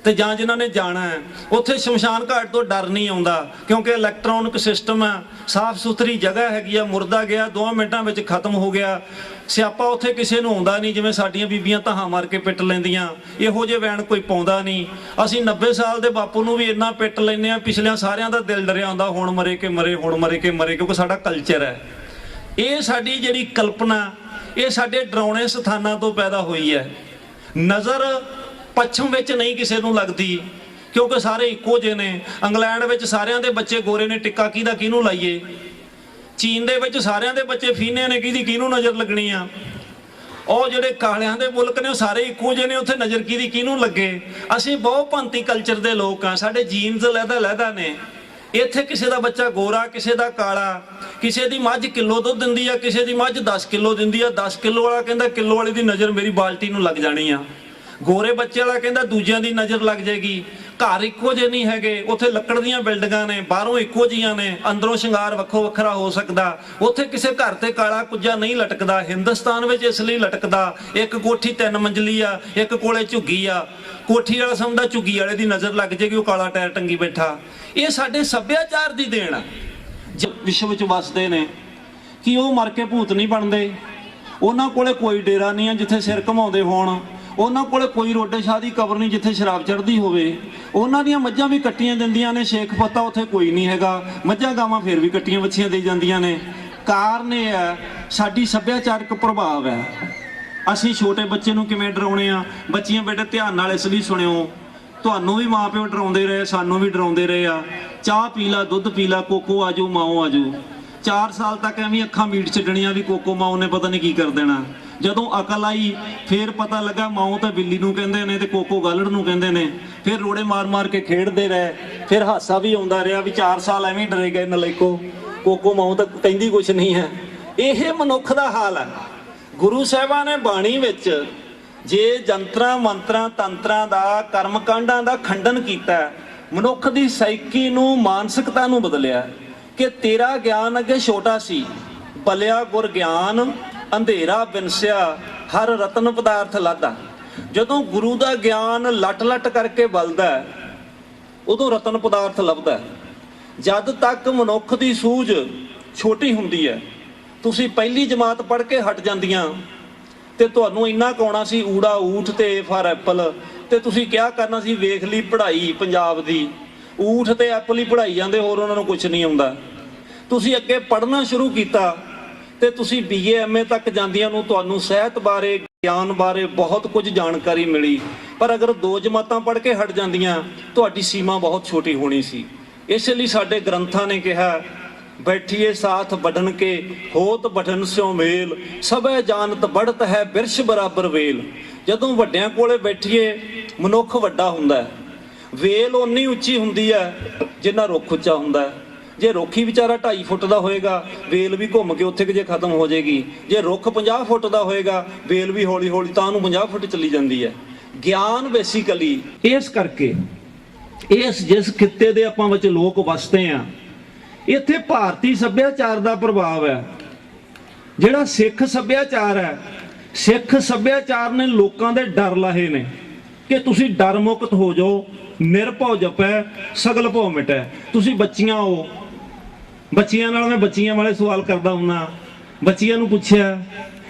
ਤੇ ਜਾਂ ਜਿਨ੍ਹਾਂ ਨੇ ਜਾਣਾ ਹੈ, ਉੱਥੇ ਸ਼ਮਸ਼ਾਨ ਘਾਟ ਤੋਂ ਡਰ ਨਹੀਂ ਆਉਂਦਾ, ਕਿਉਂਕਿ ਇਲੈਕਟ੍ਰੋਨਿਕ ਸਿਸਟਮ ਹੈ, ਸਾਫ਼ ਸੁਥਰੀ ਜਗ੍ਹਾ ਹੈਗੀ ਆ। ਮੁਰਦਾ ਗਿਆ 2 ਮਿੰਟਾਂ ਵਿੱਚ ਖਤਮ ਹੋ ਗਿਆ। ਸਿਆਪਾ ਉੱਥੇ ਕਿਸੇ ਨੂੰ ਆਉਂਦਾ ਨਹੀਂ, ਜਿਵੇਂ ਸਾਡੀਆਂ ਬੀਬੀਆਂ ਧਾਹਾਂ ਮਾਰ ਕੇ ਪਿੱਟ ਲੈਂਦੀਆਂ, ਇਹੋ ਜਿਹੇ ਵੈਣ ਕੋਈ ਪਾਉਂਦਾ ਨਹੀਂ। ਅਸੀਂ 90 ਸਾਲ ਦੇ ਬਾਪੂ ਨੂੰ ਵੀ ਇੰਨਾ ਪਿੱਟ ਲੈਂਦੇ ਹਾਂ, ਪਿਛਲਿਆਂ ਸਾਰਿਆਂ ਦਾ ਦਿਲ ਡਰਿਆ ਹੁੰਦਾ, ਹੁਣ ਮਰੇ ਕਿ ਮਰੇ, ਹੁਣ ਮਰੇ ਕਿ ਮਰੇ, ਕਿਉਂਕਿ ਸਾਡਾ ਕਲਚਰ ਹੈ। ਇਹ ਸਾਡੀ ਜਿਹੜੀ ਕਲਪਨਾ, ਇਹ ਸਾਡੇ ਡਰਾਉਣੇ ਸਥਾਨਾਂ ਤੋਂ ਪੈਦਾ ਹੋਈ ਹੈ। ਨਜ਼ਰ ਪੱਛਮ ਵਿੱਚ ਨਹੀਂ ਕਿਸੇ ਨੂੰ ਲੱਗਦੀ, ਕਿਉਂਕਿ ਸਾਰੇ ਇੱਕੋ ਜਿਹੇ ਨੇ। ਇੰਗਲੈਂਡ ਵਿੱਚ ਸਾਰਿਆਂ ਦੇ ਬੱਚੇ ਗੋਰੇ ਨੇ, ਟਿੱਕਾ ਕਿਹਨੂੰ ਲਾਈਏ? ਚੀਨ ਦੇ ਵਿੱਚ ਸਾਰਿਆਂ ਦੇ ਬੱਚੇ ਫੀਨੇ ਨੇ, ਕਿਹਨੂੰ ਨਜ਼ਰ ਲੱਗਣੀ ਆ? ਉਹ ਜਿਹੜੇ ਕਾਲਿਆਂ ਦੇ ਮੁਲਕ ਨੇ ਉਹ ਸਾਰੇ ਇੱਕੋ ਜਿਹੇ ਨੇ, ਉੱਥੇ ਨਜ਼ਰ ਕਿਹਨੂੰ ਲੱਗੇ? ਅਸੀਂ ਬਹੁਤ ਭੰਤੀ ਕਲਚਰ ਦੇ ਲੋਕ ਆ, ਸਾਡੇ ਜੀਨਸ ਲਹਿਦਾ ਨੇ। ਇੱਥੇ ਕਿਸੇ ਦਾ ਬੱਚਾ ਗੋਰਾ, ਕਿਸੇ ਦਾ ਕਾਲਾ, ਕਿਸੇ ਦੀ ਮੱਝ ਕਿਲੋ ਦੁੱਧ ਦਿੰਦੀ ਆ, ਕਿਸੇ ਦੀ ਮੱਝ 10 ਕਿਲੋ ਦਿੰਦੀ ਆ। 10 ਕਿਲੋ ਵਾਲਾ ਕਹਿੰਦਾ ਕਿਲੋ ਵਾਲੀ ਦੀ ਨਜ਼ਰ ਮੇਰੀ ਬਾਲਟੀ ਨੂੰ ਲੱਗ ਜਾਣੀ ਆ। ਗੋਰੇ ਬੱਚੇ ਵਾਲਾ ਕਹਿੰਦਾ ਦੂਜਿਆਂ ਦੀ ਨਜ਼ਰ ਲੱਗ ਜਾਏਗੀ। ਘਰ ਇੱਕੋ ਜਿਹੇ ਨਹੀਂ ਹੈਗੇ, ਉੱਥੇ ਲੱਕੜ ਦੀਆਂ ਬਿਲਡਿੰਗਾਂ ਨੇ, ਬਾਹਰੋਂ ਇੱਕੋ ਜਿਹੀਆਂ ਨੇ, ਅੰਦਰੋਂ ਸ਼ਿੰਗਾਰ ਵੱਖੋ ਵੱਖਰਾ ਹੋ ਸਕਦਾ। ਉੱਥੇ ਕਿਸੇ ਘਰ ਤੇ ਕਾਲਾ ਕੁੱਜਾ ਨਹੀਂ ਲਟਕਦਾ। ਹਿੰਦੁਸਤਾਨ ਵਿੱਚ ਇਸ ਲਈ ਲਟਕਦਾ, ਇੱਕ ਕੋਠੀ 3 ਮੰਜ਼ਲੀ ਆ, ਇੱਕ ਕੋਲੇ ਝੁੱਗੀ ਆ। ਕੋਠੀ ਵਾਲਾ ਸਮਝਦਾ ਝੁੱਗੀ ਵਾਲੇ ਦੀ ਨਜ਼ਰ ਲੱਗ ਜਾਏਗੀ, ਉਹ ਕਾਲਾ ਟਾਇਰ ਟੰਗੀ ਬੈਠਾ। ਇਹ ਸਾਡੇ ਸੱਭਿਆਚਾਰ ਦੀ ਦੇਣ ਆ। ਵਿਸ਼ਵ ਵਿੱਚ ਵਸਦੇ ਨੇ ਕਿ ਉਹ ਮਰ ਕੇ ਭੂਤ ਨਹੀਂ ਬਣਦੇ। ਉਹਨਾਂ ਕੋਲੇ ਕੋਈ ਡੇਰਾ ਨਹੀਂ ਆ ਜਿੱਥੇ ਸਿਰ ਘਮਾਉਂਦੇ ਹੋਣ। ਉਹਨਾਂ ਕੋਲੇ ਕੋਈ ਰੋਡੇ ਸ਼ਾਹ ਦੀ ਕਬਰ ਨਹੀਂ ਜਿੱਥੇ ਸ਼ਰਾਬ ਚੜ੍ਹਦੀ ਹੋਵੇ। ਉਹਨਾਂ ਦੀਆਂ ਮੱਝਾਂ ਵੀ ਕੱਟੀਆਂ ਦਿੰਦੀਆਂ ਨੇ, ਸ਼ੇਖ ਪਤਾ ਉੱਥੇ ਕੋਈ ਨਹੀਂ ਹੈਗਾ। ਮੱਝਾਂ ਗਾਵਾਂ ਫਿਰ ਵੀ ਕੱਟੀਆਂ ਵੱਛੀਆਂ ਦੇ ਜਾਂਦੀਆਂ ਨੇ। ਕਾਰਨ ਇਹ ਹੈ ਸਾਡੀ ਸੱਭਿਆਚਾਰਕ ਪ੍ਰਭਾਵ ਹੈ। ਅਸੀਂ ਛੋਟੇ ਬੱਚੇ ਨੂੰ ਕਿਵੇਂ ਡਰਾਉਣੇ ਆ? ਬੱਚੀਆਂ ਬੇਟੇ ਧਿਆਨ ਨਾਲ ਇਸ ਲਈ ਸੁਣਿਓ, ਤੁਹਾਨੂੰ ਵੀ ਮਾਂ ਪਿਓ ਡਰਾਉਂਦੇ ਰਹੇ, ਸਾਨੂੰ ਵੀ ਡਰਾਉਂਦੇ ਰਹੇ ਆ। ਚਾਹ ਪੀ ਲਾ, ਦੁੱਧ ਪੀ ਲਾ, ਕੋਕੋ ਆਜੂ, ਮਾਓ ਆਜੂ। 4 ਸਾਲ ਤੱਕ ਐਵੇਂ ਅੱਖਾਂ ਮੀਟ ਛੱਡਣੀਆਂ ਵੀ ਕੋਕੋ ਮਾਓ ਨੇ ਪਤਾ ਨਹੀਂ ਕੀ ਕਰ ਦੇਣਾ। ਜਦੋਂ ਅਕਲ ਆਈ ਫੇਰ ਪਤਾ ਲੱਗਾ ਮਾਓ ਤਾਂ ਬਿੱਲੀ ਨੂੰ ਕਹਿੰਦੇ ਨੇ ਤੇ ਕੋਕੋ ਗਾਲੜ ਨੂੰ ਕਹਿੰਦੇ ਨੇ। ਫਿਰ ਰੋੜੇ ਮਾਰ ਕੇ ਖੇਡਦੇ ਰਹੇ। ਫਿਰ ਹਾਸਾ ਵੀ ਆਉਂਦਾ ਰਿਹਾ ਵੀ 4 ਸਾਲ ਐਵੇਂ ਡਰੇ ਗਏ ਨਲਾਇਕੋ, ਕੋਕੋ ਮਾਓ ਤਾਂ ਕਹਿੰਦੀ ਕੁਛ ਨਹੀਂ ਹੈ। ਇਹ ਮਨੁੱਖ ਦਾ ਹਾਲ ਹੈ। ਗੁਰੂ ਸਾਹਿਬਾਂ ਨੇ ਬਾਣੀ ਵਿੱਚ ਜੇ ਜੰਤਰਾਂ ਮੰਤਰਾਂ ਤੰਤਰਾਂ ਦਾ, ਕਰਮ ਕਾਂਡਾਂ ਦਾ ਖੰਡਨ ਕੀਤਾ, ਮਨੁੱਖ ਦੀ ਸਾਈਕੀ ਨੂੰ, ਮਾਨਸਿਕਤਾ ਨੂੰ ਬਦਲਿਆ ਕਿ ਤੇਰਾ ਗਿਆਨ ਅੱਗੇ ਛੋਟਾ ਸੀ, ਬਲਿਆ ਗੁਰ ਗਿਆਨ ਅੰਧੇਰਾ ਬਿਨਸਿਆ, ਹਰ ਰਤਨ ਪਦਾਰਥ ਲਾਦਾ। ਜਦੋਂ ਗੁਰੂ ਦਾ ਗਿਆਨ ਲਟ ਕਰਕੇ ਬਲਦਾ ਉਦੋਂ ਰਤਨ ਪਦਾਰਥ ਲੱਭਦਾ। ਜਦ ਤੱਕ ਮਨੁੱਖ ਦੀ ਸੂਝ ਛੋਟੀ ਹੁੰਦੀ ਹੈ, ਤੁਸੀਂ ਪਹਿਲੀ ਜਮਾਤ ਪੜ੍ਹ ਕੇ ਹਟ ਜਾਂਦੀਆਂ ਤੇ ਤੁਹਾਨੂੰ ਇੰਨਾ ਕਾਉਣਾ ਸੀ ਊੜਾ ਊਠ ਤੇ ਫਾਰ ਐਪਲ, ਤੇ ਤੁਸੀਂ ਕਿਆ ਕਰਨਾ ਸੀ ਵੇਖ ਲਈ ਪੜ੍ਹਾਈ ਪੰਜਾਬ ਦੀ। ਊਠ ਤੇ ਐਪਲ ਹੀ ਪੜ੍ਹਾਈ ਜਾਂਦੇ, ਹੋਰ ਉਹਨਾਂ ਨੂੰ ਕੁਝ ਨਹੀਂ ਆਉਂਦਾ। ਤੁਸੀਂ ਅੱਗੇ ਪੜ੍ਹਨਾ ਸ਼ੁਰੂ ਕੀਤਾ ਤੇ ਤੁਸੀਂ BA MA ਤੱਕ ਜਾਂਦੀਆਂ ਨੂੰ ਤੁਹਾਨੂੰ ਸਾਹਿਤ ਬਾਰੇ, ਗਿਆਨ ਬਾਰੇ ਬਹੁਤ ਕੁਝ ਜਾਣਕਾਰੀ ਮਿਲੀ। ਪਰ ਅਗਰ 2 ਜਮਾਤਾਂ ਪੜ੍ਹ ਕੇ ਹਟ ਜਾਂਦੀਆਂ ਤੁਹਾਡੀ ਸੀਮਾ ਬਹੁਤ ਛੋਟੀ ਹੋਣੀ ਸੀ। ਇਸ ਲਈ ਸਾਡੇ ਗ੍ਰੰਥਾਂ ਨੇ ਕਿਹਾ ਬੈਠੀਏ ਸਾਥ ਬੜਨ ਕੇ, ਹੋਤ ਬਟਨ ਸਿਓ ਮੇਲ, ਸਭੈ ਜਾਣਤ ਬੜਤ ਹੈ ਬਿਰਸ਼ ਬਰਾਬਰ ਵੇਲ। ਜਦੋਂ ਵੱਡਿਆਂ ਕੋਲੇ ਬੈਠੀਏ ਮਨੁੱਖ ਵੱਡਾ ਹੁੰਦਾ ਹੈ। ਵੇਲ ਓਨੀ ਉੱਚੀ ਹੁੰਦੀ ਹੈ ਜਿੰਨਾ ਰੁੱਖ ਉੱਚਾ ਹੁੰਦਾ ਹੈ। ਜੇ ਰੁੱਖ ਹੀ ਵਿਚਾਰਾ 2.5 ਫੁੱਟ ਦਾ ਹੋਏਗਾ, ਵੇਲ ਵੀ ਘੁੰਮ ਕੇ ਉੱਥੇ ਜੇ ਖਤਮ ਹੋ ਜਾਏਗੀ। ਜੇ ਰੁੱਖ 50 ਫੁੱਟ ਦਾ ਹੋਏਗਾ, ਵੇਲ ਵੀ ਹੌਲੀ ਹੌਲੀ ਤਾਂ ਨੂੰ 50 ਫੁੱਟ ਚੱਲੀ ਜਾਂਦੀ ਹੈ। ਗਿਆਨ ਬੇਸਿਕਲੀ ਇਸ ਕਰਕੇ ਜਿਸ ਖਿੱਤੇ ਦੇ ਆਪਾਂ ਵਿੱਚ ਲੋਕ ਵਸਦੇ ਆ, ਇੱਥੇ ਭਾਰਤੀ ਸੱਭਿਆਚਾਰ ਦਾ ਪ੍ਰਭਾਵ ਹੈ। ਜਿਹੜਾ ਸਿੱਖ ਸੱਭਿਆਚਾਰ ਹੈ, ਸਿੱਖ ਸੱਭਿਆਚਾਰ ਨੇ ਲੋਕਾਂ ਦੇ ਡਰ ਲਾਹੇ ਨੇ ਕਿ ਤੁਸੀਂ ਡਰ ਮੁਕਤ ਹੋ ਜਾਓ, ਨਿਰਭਉ ਜਪੈ ਸਗਲ ਭਉ ਮਿਟੈ। ਤੁਸੀਂ ਬੱਚੀਆਂ ਹੋ, ਬੱਚੀਆਂ ਨਾਲ ਮੈਂ ਬੱਚੀਆਂ ਵਾਲੇ ਸਵਾਲ ਕਰਦਾ ਹੁੰਦਾ। ਬੱਚੀਆਂ ਨੂੰ ਪੁੱਛਿਆ,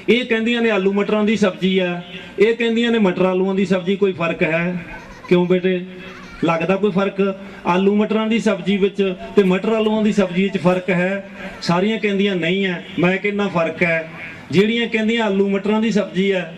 ਇਹ ਕਹਿੰਦੀਆਂ ਨੇ ਆਲੂ ਮਟਰਾਂ ਦੀ ਸਬਜ਼ੀ ਆ, ਇਹ ਕਹਿੰਦੀਆਂ ਨੇ ਮਟਰ ਆਲੂਆਂ ਦੀ ਸਬਜ਼ੀ, ਕੋਈ ਫਰਕ ਹੈ? ਕਿਉਂ ਬੇਟੇ, ਲੱਗਦਾ ਕੋਈ ਫਰਕ? ਆਲੂ ਮਟਰਾਂ ਦੀ ਸਬਜ਼ੀ ਵਿੱਚ ਤੇ ਮਟਰ ਆਲੂਆਂ ਦੀ ਸਬਜ਼ੀ ਵਿੱਚ ਫਰਕ ਹੈ? ਸਾਰੀਆਂ ਕਹਿੰਦੀਆਂ ਨਹੀਂ ਹੈ। ਮੈਂ ਕਹਿੰਦਾ ਫਰਕ ਹੈ। ਜਿਹੜੀਆਂ ਕਹਿੰਦੀਆਂ ਆਲੂ ਮਟਰਾਂ ਦੀ ਸਬਜ਼ੀ ਹੈ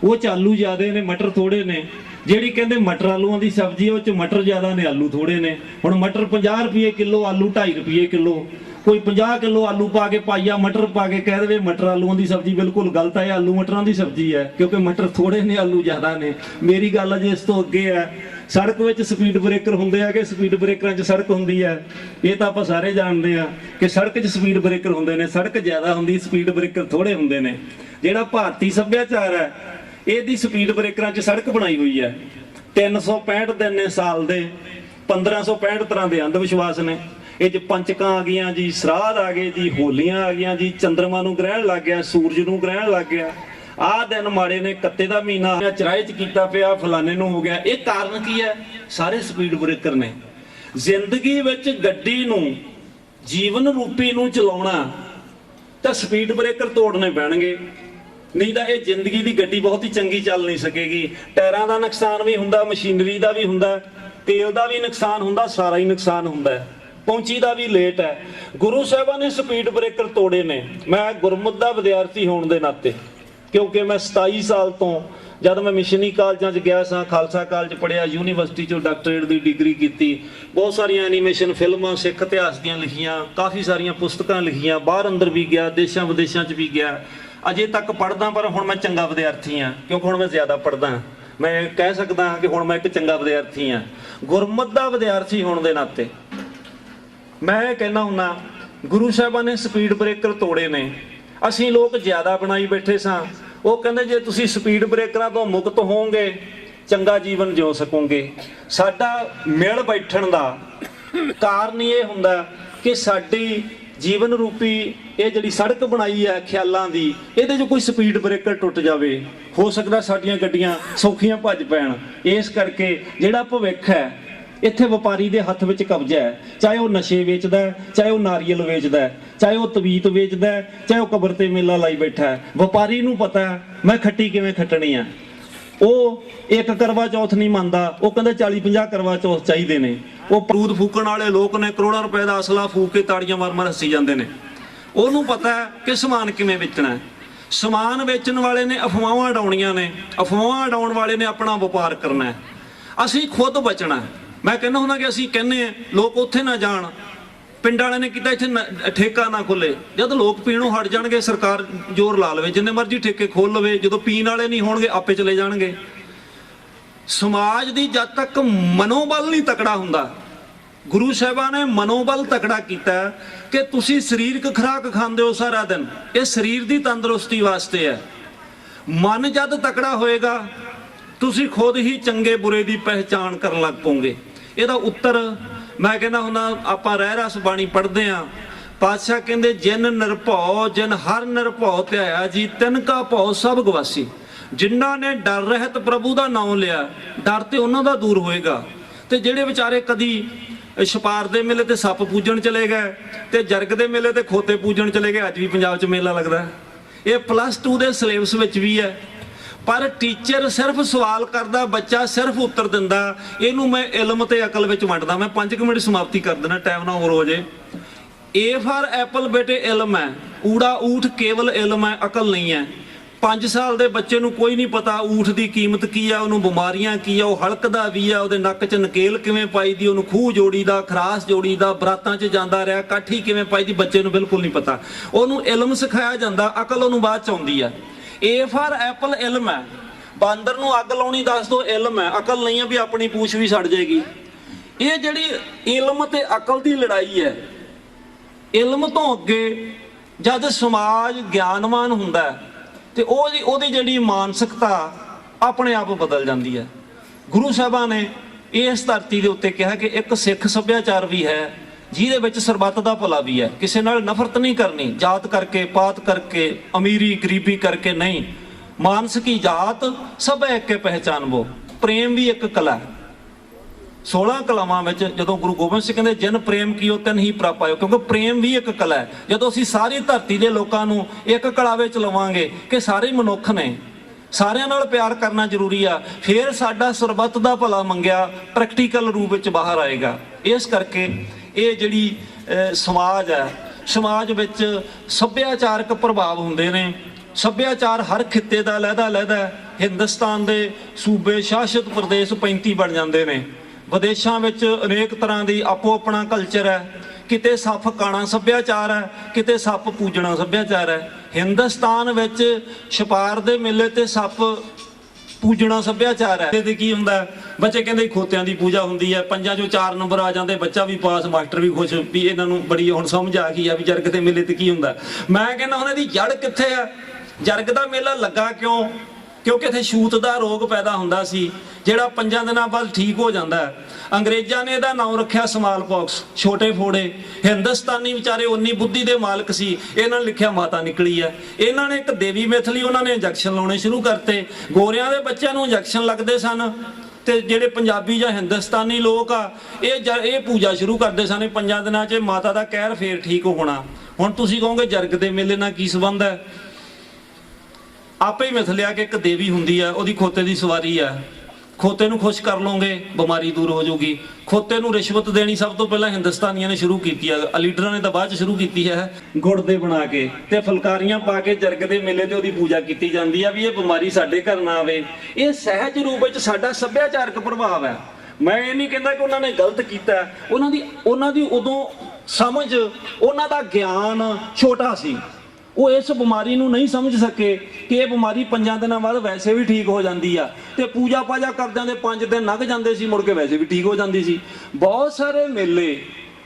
ਉਹ 'ਚ ਆਲੂ ਜ਼ਿਆਦੇ ਨੇ, ਮਟਰ ਥੋੜੇ ਨੇ। ਜਿਹੜੀ ਕਹਿੰਦੇ ਮਟਰ ਆਲੂਆਂ ਦੀ ਸਬਜ਼ੀ ਉਹ 'ਚ ਮਟਰ ਜ਼ਿਆਦਾ ਨੇ, ਆਲੂ ਥੋੜੇ ਨੇ। ਹੁਣ ਮਟਰ 50 ਰੁਪਏ ਕਿਲੋ, ਆਲੂ 2.5 ਰੁਪਏ ਕਿਲੋ। ਕੋਈ 50 ਕਿਲੋ ਆਲੂ ਪਾ ਕੇ, ਪਾਈਆ ਮਟਰ ਪਾ ਕੇ ਕਹਿ ਦੇਵੇ ਮਟਰ ਆਲੂਆਂ ਦੀ ਸਬਜ਼ੀ, ਬਿਲਕੁਲ ਗਲਤ ਹੈ। ਆਲੂ ਮਟਰਾਂ ਦੀ ਸਬਜ਼ੀ ਹੈ, ਕਿਉਂਕਿ ਮਟਰ ਥੋੜੇ ਨੇ, ਆਲੂ ਜ਼ਿਆਦਾ ਨੇ। ਮੇਰੀ ਗੱਲ ਅਜੇ ਇਸ ਤੋਂ ਅੱਗੇ ਹੈ। ਸੜਕ ਵਿੱਚ ਸਪੀਡ ਬ੍ਰੇਕਰ ਹੁੰਦੇ ਆ ਕਿ ਸਪੀਡ ਬ੍ਰੇਕਰਾਂ 'ਚ ਸੜਕ ਹੁੰਦੀ ਹੈ? ਇਹ ਤਾਂ ਆਪਾਂ ਸਾਰੇ ਜਾਣਦੇ ਆ ਕਿ ਸੜਕ 'ਚ ਸਪੀਡ ਬ੍ਰੇਕਰ ਹੁੰਦੇ ਨੇ। ਸੜਕ ਜ਼ਿਆਦਾ ਹੁੰਦੀ, ਸਪੀਡ ਬ੍ਰੇਕਰ ਥੋੜੇ ਹੁੰਦੇ ਨੇ। ਜਿਹੜਾ ਭਾਰਤੀ ਸੱਭਿਆਚਾਰ ਹੈ ਇਹਦੀ ਸਪੀਡ ਬ੍ਰੇਕਰਾਂ 'ਚ ਸੜਕ ਬਣਾਈ ਹੋਈ ਹੈ। 365 ਦਿਨ ਨੇ ਸਾਲ ਦੇ, 1565 ਤਰ੍ਹਾਂ ਦੇ ਅੰਧ ਵਿਸ਼ਵਾਸ ਨੇ। ਇਹ 'ਚ ਪੰਚਕਾਂ ਆ ਗਈਆਂ ਜੀ, ਸਰਾਧ ਆ ਗਏ ਜੀ, ਹੋਲੀਆਂ ਆ ਗਈਆਂ ਜੀ, ਚੰਦਰਮਾ ਨੂੰ ਗ੍ਰਹਿਣ ਲੱਗ ਗਿਆ, ਸੂਰਜ ਨੂੰ ਗ੍ਰਹਿਣ ਲੱਗ ਗਿਆ, ਆਹ ਦਿਨ ਮਾੜੇ ਨੇ, ਕੱਤੇ ਦਾ ਮਹੀਨਾ ਚਰਾਏ 'ਚ ਕੀਤਾ ਪਿਆ, ਫਲਾਣੇ ਨੂੰ ਹੋ ਗਿਆ। ਇਹ ਕਾਰਨ ਕੀ ਹੈ? ਸਾਰੇ ਸਪੀਡ ਬ੍ਰੇਕਰ ਨੇ। ਜ਼ਿੰਦਗੀ ਵਿੱਚ ਗੱਡੀ ਨੂੰ, ਜੀਵਨ ਰੂਪੀ ਨੂੰ ਚਲਾਉਣਾ ਤਾਂ ਸਪੀਡ ਬ੍ਰੇਕਰ ਤੋੜਨੇ ਪੈਣਗੇ, ਨਹੀਂ ਤਾਂ ਇਹ ਜ਼ਿੰਦਗੀ ਦੀ ਗੱਡੀ ਬਹੁਤ ਹੀ ਚੰਗੀ ਚੱਲ ਨਹੀਂ ਸਕੇਗੀ। ਟਾਇਰਾਂ ਦਾ ਨੁਕਸਾਨ ਵੀ ਹੁੰਦਾ, ਮਸ਼ੀਨਰੀ ਦਾ ਵੀ ਹੁੰਦਾ, ਤੇਲ ਦਾ ਵੀ ਨੁਕਸਾਨ ਹੁੰਦਾ, ਸਾਰਾ ਹੀ ਨੁਕਸਾਨ ਹੁੰਦਾ। ਪਹੁੰਚੀ ਦਾ ਵੀ ਲੇਟ ਹੈ। ਗੁਰੂ ਸਾਹਿਬਾਂ ਨੇ ਸਪੀਡ ਬ੍ਰੇਕਰ ਤੋੜੇ ਨੇ। ਮੈਂ ਗੁਰਮੁਖ ਦਾ ਵਿਦਿਆਰਥੀ ਹੋਣ ਦੇ ਨਾਤੇ क्योंकि मैं 27 साल तो जब मैं मिशनरी कालजां 'ਚ ਗਿਆ ਸਾਂ, खालसा कालज पढ़िया, यूनीवर्सिटी 'ਚੋਂ डॉक्टरेट की डिग्री की, बहुत सारिया एनीमेशन फिल्मां सिख इतिहास ਦੀਆਂ लिखियां, काफ़ी सारिया पुस्तकां लिखियां, बाहर अंदर भी गया, देशों विदेशों 'ਚ भी गया, अजे तक पढ़दा, पर हुण मैं चंगा विद्यार्थी हाँ क्योंकि हुण मैं ज़्यादा पढ़दा। मैं कह सकदा हाँ कि हुण मैं एक चंगा विद्यार्थी हाँ, गुरमत दा विद्यार्थी होने के नाते। मैं कहना हुन्ना गुरु साहिबां ने स्पीड ब्रेकर तोड़े ने, असीं लोग ज़्यादा बनाई बैठे सां। वो कहते जे तुसीं स्पीड ब्रेकरां तो मुक्त होवोगे चंगा जीवन जिउ सकोगे। साडा मिल बैठण दा कारण ये हुंदा कि साडी जीवन रूपी ये जिहड़ी सड़क बनाई है ख्यालां दी, इहदे 'च कोई स्पीड ब्रेकर टुट जावे, हो सकदा साडीਆਂ ਗੱਡੀਆਂ सौखियां भज पैण। इस करके जिहड़ा भविख है इत्थे व्यापारी दे हत्थ विच कब्जा है, चाहे वो नशे वेचदा है, चाहे वो नारियल वेचदा है, चाहे वो तवीत वेचदा है, चाहे वो कबर ते मेला लाई बैठा है। व्यापारी नूं पता है मैं खट्टी किवें खट्टणी है। वो एक करवा चौथ नहीं मानदा, वो कहंदा 40-50 करवा चौथ चाहिए ने। वो बारूद फूकण वाले लोग ने, करोड़ों रुपए का असला फूक के ताड़ियां मार मार हसी जाते हैं। ਉਹਨੂੰ पता है कि समान किवें बेचना है। समान बेचण वाले ने अफवाहां उडाउणियां ने, अफवाहां उडाउण वाले ने अपना व्यापार करना है। असीं खुद बचना है। मैं कहना हुंदा कि असीं कहने लोग उत्थे ना जाण, पिंड वाले ने किता इत्थे ठेका ना खुले। जद लोग पीणों हट जाणगे सरकार जोर ला लवे, जिन्ने मर्जी ठेके खोल लवे, जदों पीण वाले नहीं होणगे आपे चले जाणगे। समाज दी जद तक मनोबल नहीं तकड़ा हुंदा, गुरु साहिबां ने मनोबल तकड़ा कीता कि तुसीं सरीरक खुराक खांदे हो सारा दिन, ये शरीर दी तंदुरुस्ती वास्ते है। मन जद तकड़ा होएगा तुसीं खुद ही चंगे बुरे दी पहचान करन लग पोगे। ਇਹਦਾ ਉੱਤਰ मैं कहना हुंदा आपां ਰਹਿ रस बाणी पढ़दे हाँ, पातशाह कहंदे जिन निरभौ जिन हर निरभौ ध्याया जी तिन का भौ सब गवासी। जिन्हां ने डर रहत प्रभु का नाम लिया, डर तो उन्हां दा दूर होएगा। ते जिहड़े विचारे कदी छपार दे मेले ते सप पूजन चले गए, ते जरग दे मेले ते खोते पूजन चले गए, अज भी पंजाब च मेला लगदा है। ये +2 दे सिलेबस विच भी है, पर टीचर सिर्फ सवाल करता, बच्चा सिर्फ उत्तर दिंदा। इनू मैं इल्म ते अकल विच वंडदा। मैं 5 मिनट समाप्ति कर देना, टाइम ना हो जाए। ए फॉर एप्पल बेटे इल्म है, ऊड़ा ऊठ केवल इल्म है, अकल नहीं है। 5 साल के बच्चे नू कोई नहीं पता ऊठ की कीमत की है, उन्होंने बीमारियां की है, वह हड़कदा भी है, वो नक च नकेल किवें पाई दी, उन्होंने खूह जोड़ी दा, खरास जोड़ी दा, बरातां च जांदा रहा, काठी किवें पाई दी, बच्चे नू बिल्कुल नहीं पता। उन्होंने इल्म सिखाया जाता, अकल उन्होंने बाद च आउंदी है। ए फॉर एप्पल इल्म है, बांदर नूं अग लाउणी दस दो इल्म है, अकल नहीं है भी अपनी पूछ भी सड़ जाएगी। ये जिहड़ी इल्म ते अकल की लड़ाई है, इल्म तो अगे जद समाज ज्ञानवान हुंदा ते ओहदी जिहड़ी मानसिकता अपने आप बदल जाती है। गुरु साहिबां ने इस धरती के उत्ते कहा कि एक सिख सभ्याचार भी है ਜਿਹਦੇ ਵਿੱਚ ਸਰਬੱਤ ਦਾ ਭਲਾ ਵੀ ਹੈ। ਕਿਸੇ ਨਾਲ ਨਫ਼ਰਤ ਨਹੀਂ ਕਰਨੀ, ਜਾਤ ਕਰਕੇ ਪਾਤ ਕਰਕੇ ਅਮੀਰੀ ਗਰੀਬੀ ਕਰਕੇ ਨਹੀਂ। ਮਾਨਸ ਕੀ ਜਾਤ ਸਭ ਇੱਕ ਕੇ ਪਹਿਚਾਨਵੋ। ਪ੍ਰੇਮ ਵੀ ਇੱਕ ਕਲਾ ਹੈ। 16 ਕਲਾਵਾਂ ਵਿੱਚ ਜਦੋਂ ਗੁਰੂ ਗੋਬਿੰਦ ਸਿੰਘ ਕਹਿੰਦੇ ਜਿਨ ਪ੍ਰੇਮ ਕੀਓ ਤਿਨ ਹੀ ਪ੍ਰਭ ਪਾਇਓ, ਕਿਉਂਕਿ ਪ੍ਰੇਮ ਵੀ ਇੱਕ ਕਲਾ ਹੈ। ਜਦੋਂ ਅਸੀਂ ਸਾਰੀ ਧਰਤੀ ਦੇ ਲੋਕਾਂ ਨੂੰ ਇੱਕ ਕਲਾ ਵਿੱਚ ਲਵਾਂਗੇ ਕਿ ਸਾਰੇ ਮਨੁੱਖ ਨੇ, ਸਾਰਿਆਂ ਨਾਲ ਪਿਆਰ ਕਰਨਾ ਜ਼ਰੂਰੀ ਆ, ਫਿਰ ਸਾਡਾ ਸਰਬੱਤ ਦਾ ਭਲਾ ਮੰਗਿਆ ਪ੍ਰੈਕਟੀਕਲ ਰੂਪ ਵਿੱਚ ਬਾਹਰ ਆਏਗਾ। ਇਸ ਕਰਕੇ ਇਹ ਜਿਹੜੀ ਸਮਾਜ ਹੈ, ਸਮਾਜ ਵਿੱਚ ਸੱਭਿਆਚਾਰਕ ਪ੍ਰਭਾਵ ਹੁੰਦੇ ਨੇ। ਸੱਭਿਆਚਾਰ ਹਰ ਖਿੱਤੇ ਦਾ ਲਹਿਦਾ ਹਿੰਦੁਸਤਾਨ ਦੇ ਸੂਬੇ ਸ਼ਾਸਿਤ ਪ੍ਰਦੇਸ਼ 35 ਬਣ ਜਾਂਦੇ ਨੇ। ਵਿਦੇਸ਼ਾਂ ਵਿੱਚ ਅਨੇਕ ਤਰ੍ਹਾਂ ਦੀ ਆਪੋ ਆਪਣਾ ਕਲਚਰ ਹੈ। ਕਿਤੇ ਸੱਪ ਕਾਣਾ ਸੱਭਿਆਚਾਰ ਹੈ, ਕਿਤੇ ਸੱਪ ਪੂਜਣਾ ਸੱਭਿਆਚਾਰ ਹੈ। ਹਿੰਦੁਸਤਾਨ ਵਿੱਚ ਛਪਾਰ ਦੇ ਮੇਲੇ ਤੇ ਸੱਪ पूजना सभ्याचार है। ते की हुंदा, बच्चे कहंदे खोतियां दी पूजा हुंदी है, 5 चों 4 नंबर आ जाते, बच्चा भी पास, मास्टर भी खुश भी इन्हां नूं बड़ी हुण समझ आ गई है भी जरग दे मेले ते की हुंदा। मैं कहना उन्हां दी जड़ कित्थे है? जरग दा मेला लगा क्यों? क्योंकि इत्थे छूत दा रोग पैदा हुंदा सी, जिहड़ा 5 दिनां बाद ठीक हो जांदा है। अंग्रेज़ां ने इहदा नाम रखिया स्माल पॉक्स, छोटे फोड़े। हिंदुस्तानी विचारे उन्नी बुद्धि दे मालक सी, इन्हां ने लिखिया माता निकली है। इन्हां ने एक देवी मिथली उन्होंने इंजैक्शन लाने शुरू करते। गोरियां दे बच्चों नूं इंजैक्शन लगदे सन ते जिहड़े पंजाबी जां हिंदुस्तानी लोग आ ये पूजा शुरू करते सन। 5 दिनां च माता दा कहर फेर ठीक होना। हुण तुसीं कहोगे जरग दे मेले नाल की संबंध है? आपे ही मिथ लिया कि एक देवी हुंदी है, उहदी खोते दी सवारी है, ਖੋਤੇ ਨੂੰ ਖੁਸ਼ ਕਰ ਲਓਗੇ ਬਿਮਾਰੀ ਦੂਰ ਹੋ ਜਾਊਗੀ। ਖੋਤੇ ਨੂੰ ਰਿਸ਼ਵਤ ਦੇਣੀ ਸਭ ਤੋਂ ਪਹਿਲਾਂ ਹਿੰਦੁਸਤਾਨੀਆਂ ਨੇ ਸ਼ੁਰੂ ਕੀਤੀ ਹੈ, ਲੀਡਰਾਂ ਨੇ ਤਾਂ ਬਾਅਦ ਚ ਸ਼ੁਰੂ ਕੀਤੀ ਹੈ। ਗੁੜ ਦੇ ਬਣਾ ਕੇ ਤੇ ਫੁਲਕਾਰੀਆਂ ਪਾ ਕੇ ਜਰਗ ਦੇ ਮੇਲੇ ਤੇ ਉਹਦੀ ਪੂਜਾ ਕੀਤੀ ਜਾਂਦੀ ਆ ਵੀ ਇਹ ਬਿਮਾਰੀ ਸਾਡੇ ਘਰ ਨਾ ਆਵੇ। ਇਹ ਸਹਿਜ ਰੂਪ ਵਿੱਚ ਸਾਡਾ ਸੱਭਿਆਚਾਰਕ ਪ੍ਰਭਾਵ ਹੈ। ਮੈਂ ਇਹ ਨਹੀਂ ਕਹਿੰਦਾ ਕਿ ਉਹਨਾਂ ਨੇ ਗਲਤ ਕੀਤਾ, ਉਹਨਾਂ ਦੀ ਉਦੋਂ ਸਮਝ, ਉਹਨਾਂ ਦਾ ਗਿਆਨ ਛੋਟਾ ਸੀ। ਉਹ ਇਸ ਬਿਮਾਰੀ ਨੂੰ ਨਹੀਂ ਸਮਝ ਸਕੇ ਕਿ ਇਹ ਬਿਮਾਰੀ 5 ਦਿਨਾਂ ਬਾਅਦ ਵੈਸੇ ਵੀ ਠੀਕ ਹੋ ਜਾਂਦੀ ਆ, ਤੇ ਪੂਜਾ ਪਾਜਾ ਕਰਦਿਆਂ ਦੇ 5 ਦਿਨ ਲੰਘ ਜਾਂਦੇ ਸੀ, ਮੁੜ ਕੇ ਵੈਸੇ ਵੀ ਠੀਕ ਹੋ ਜਾਂਦੀ ਸੀ। ਬਹੁਤ ਸਾਰੇ ਮੇਲੇ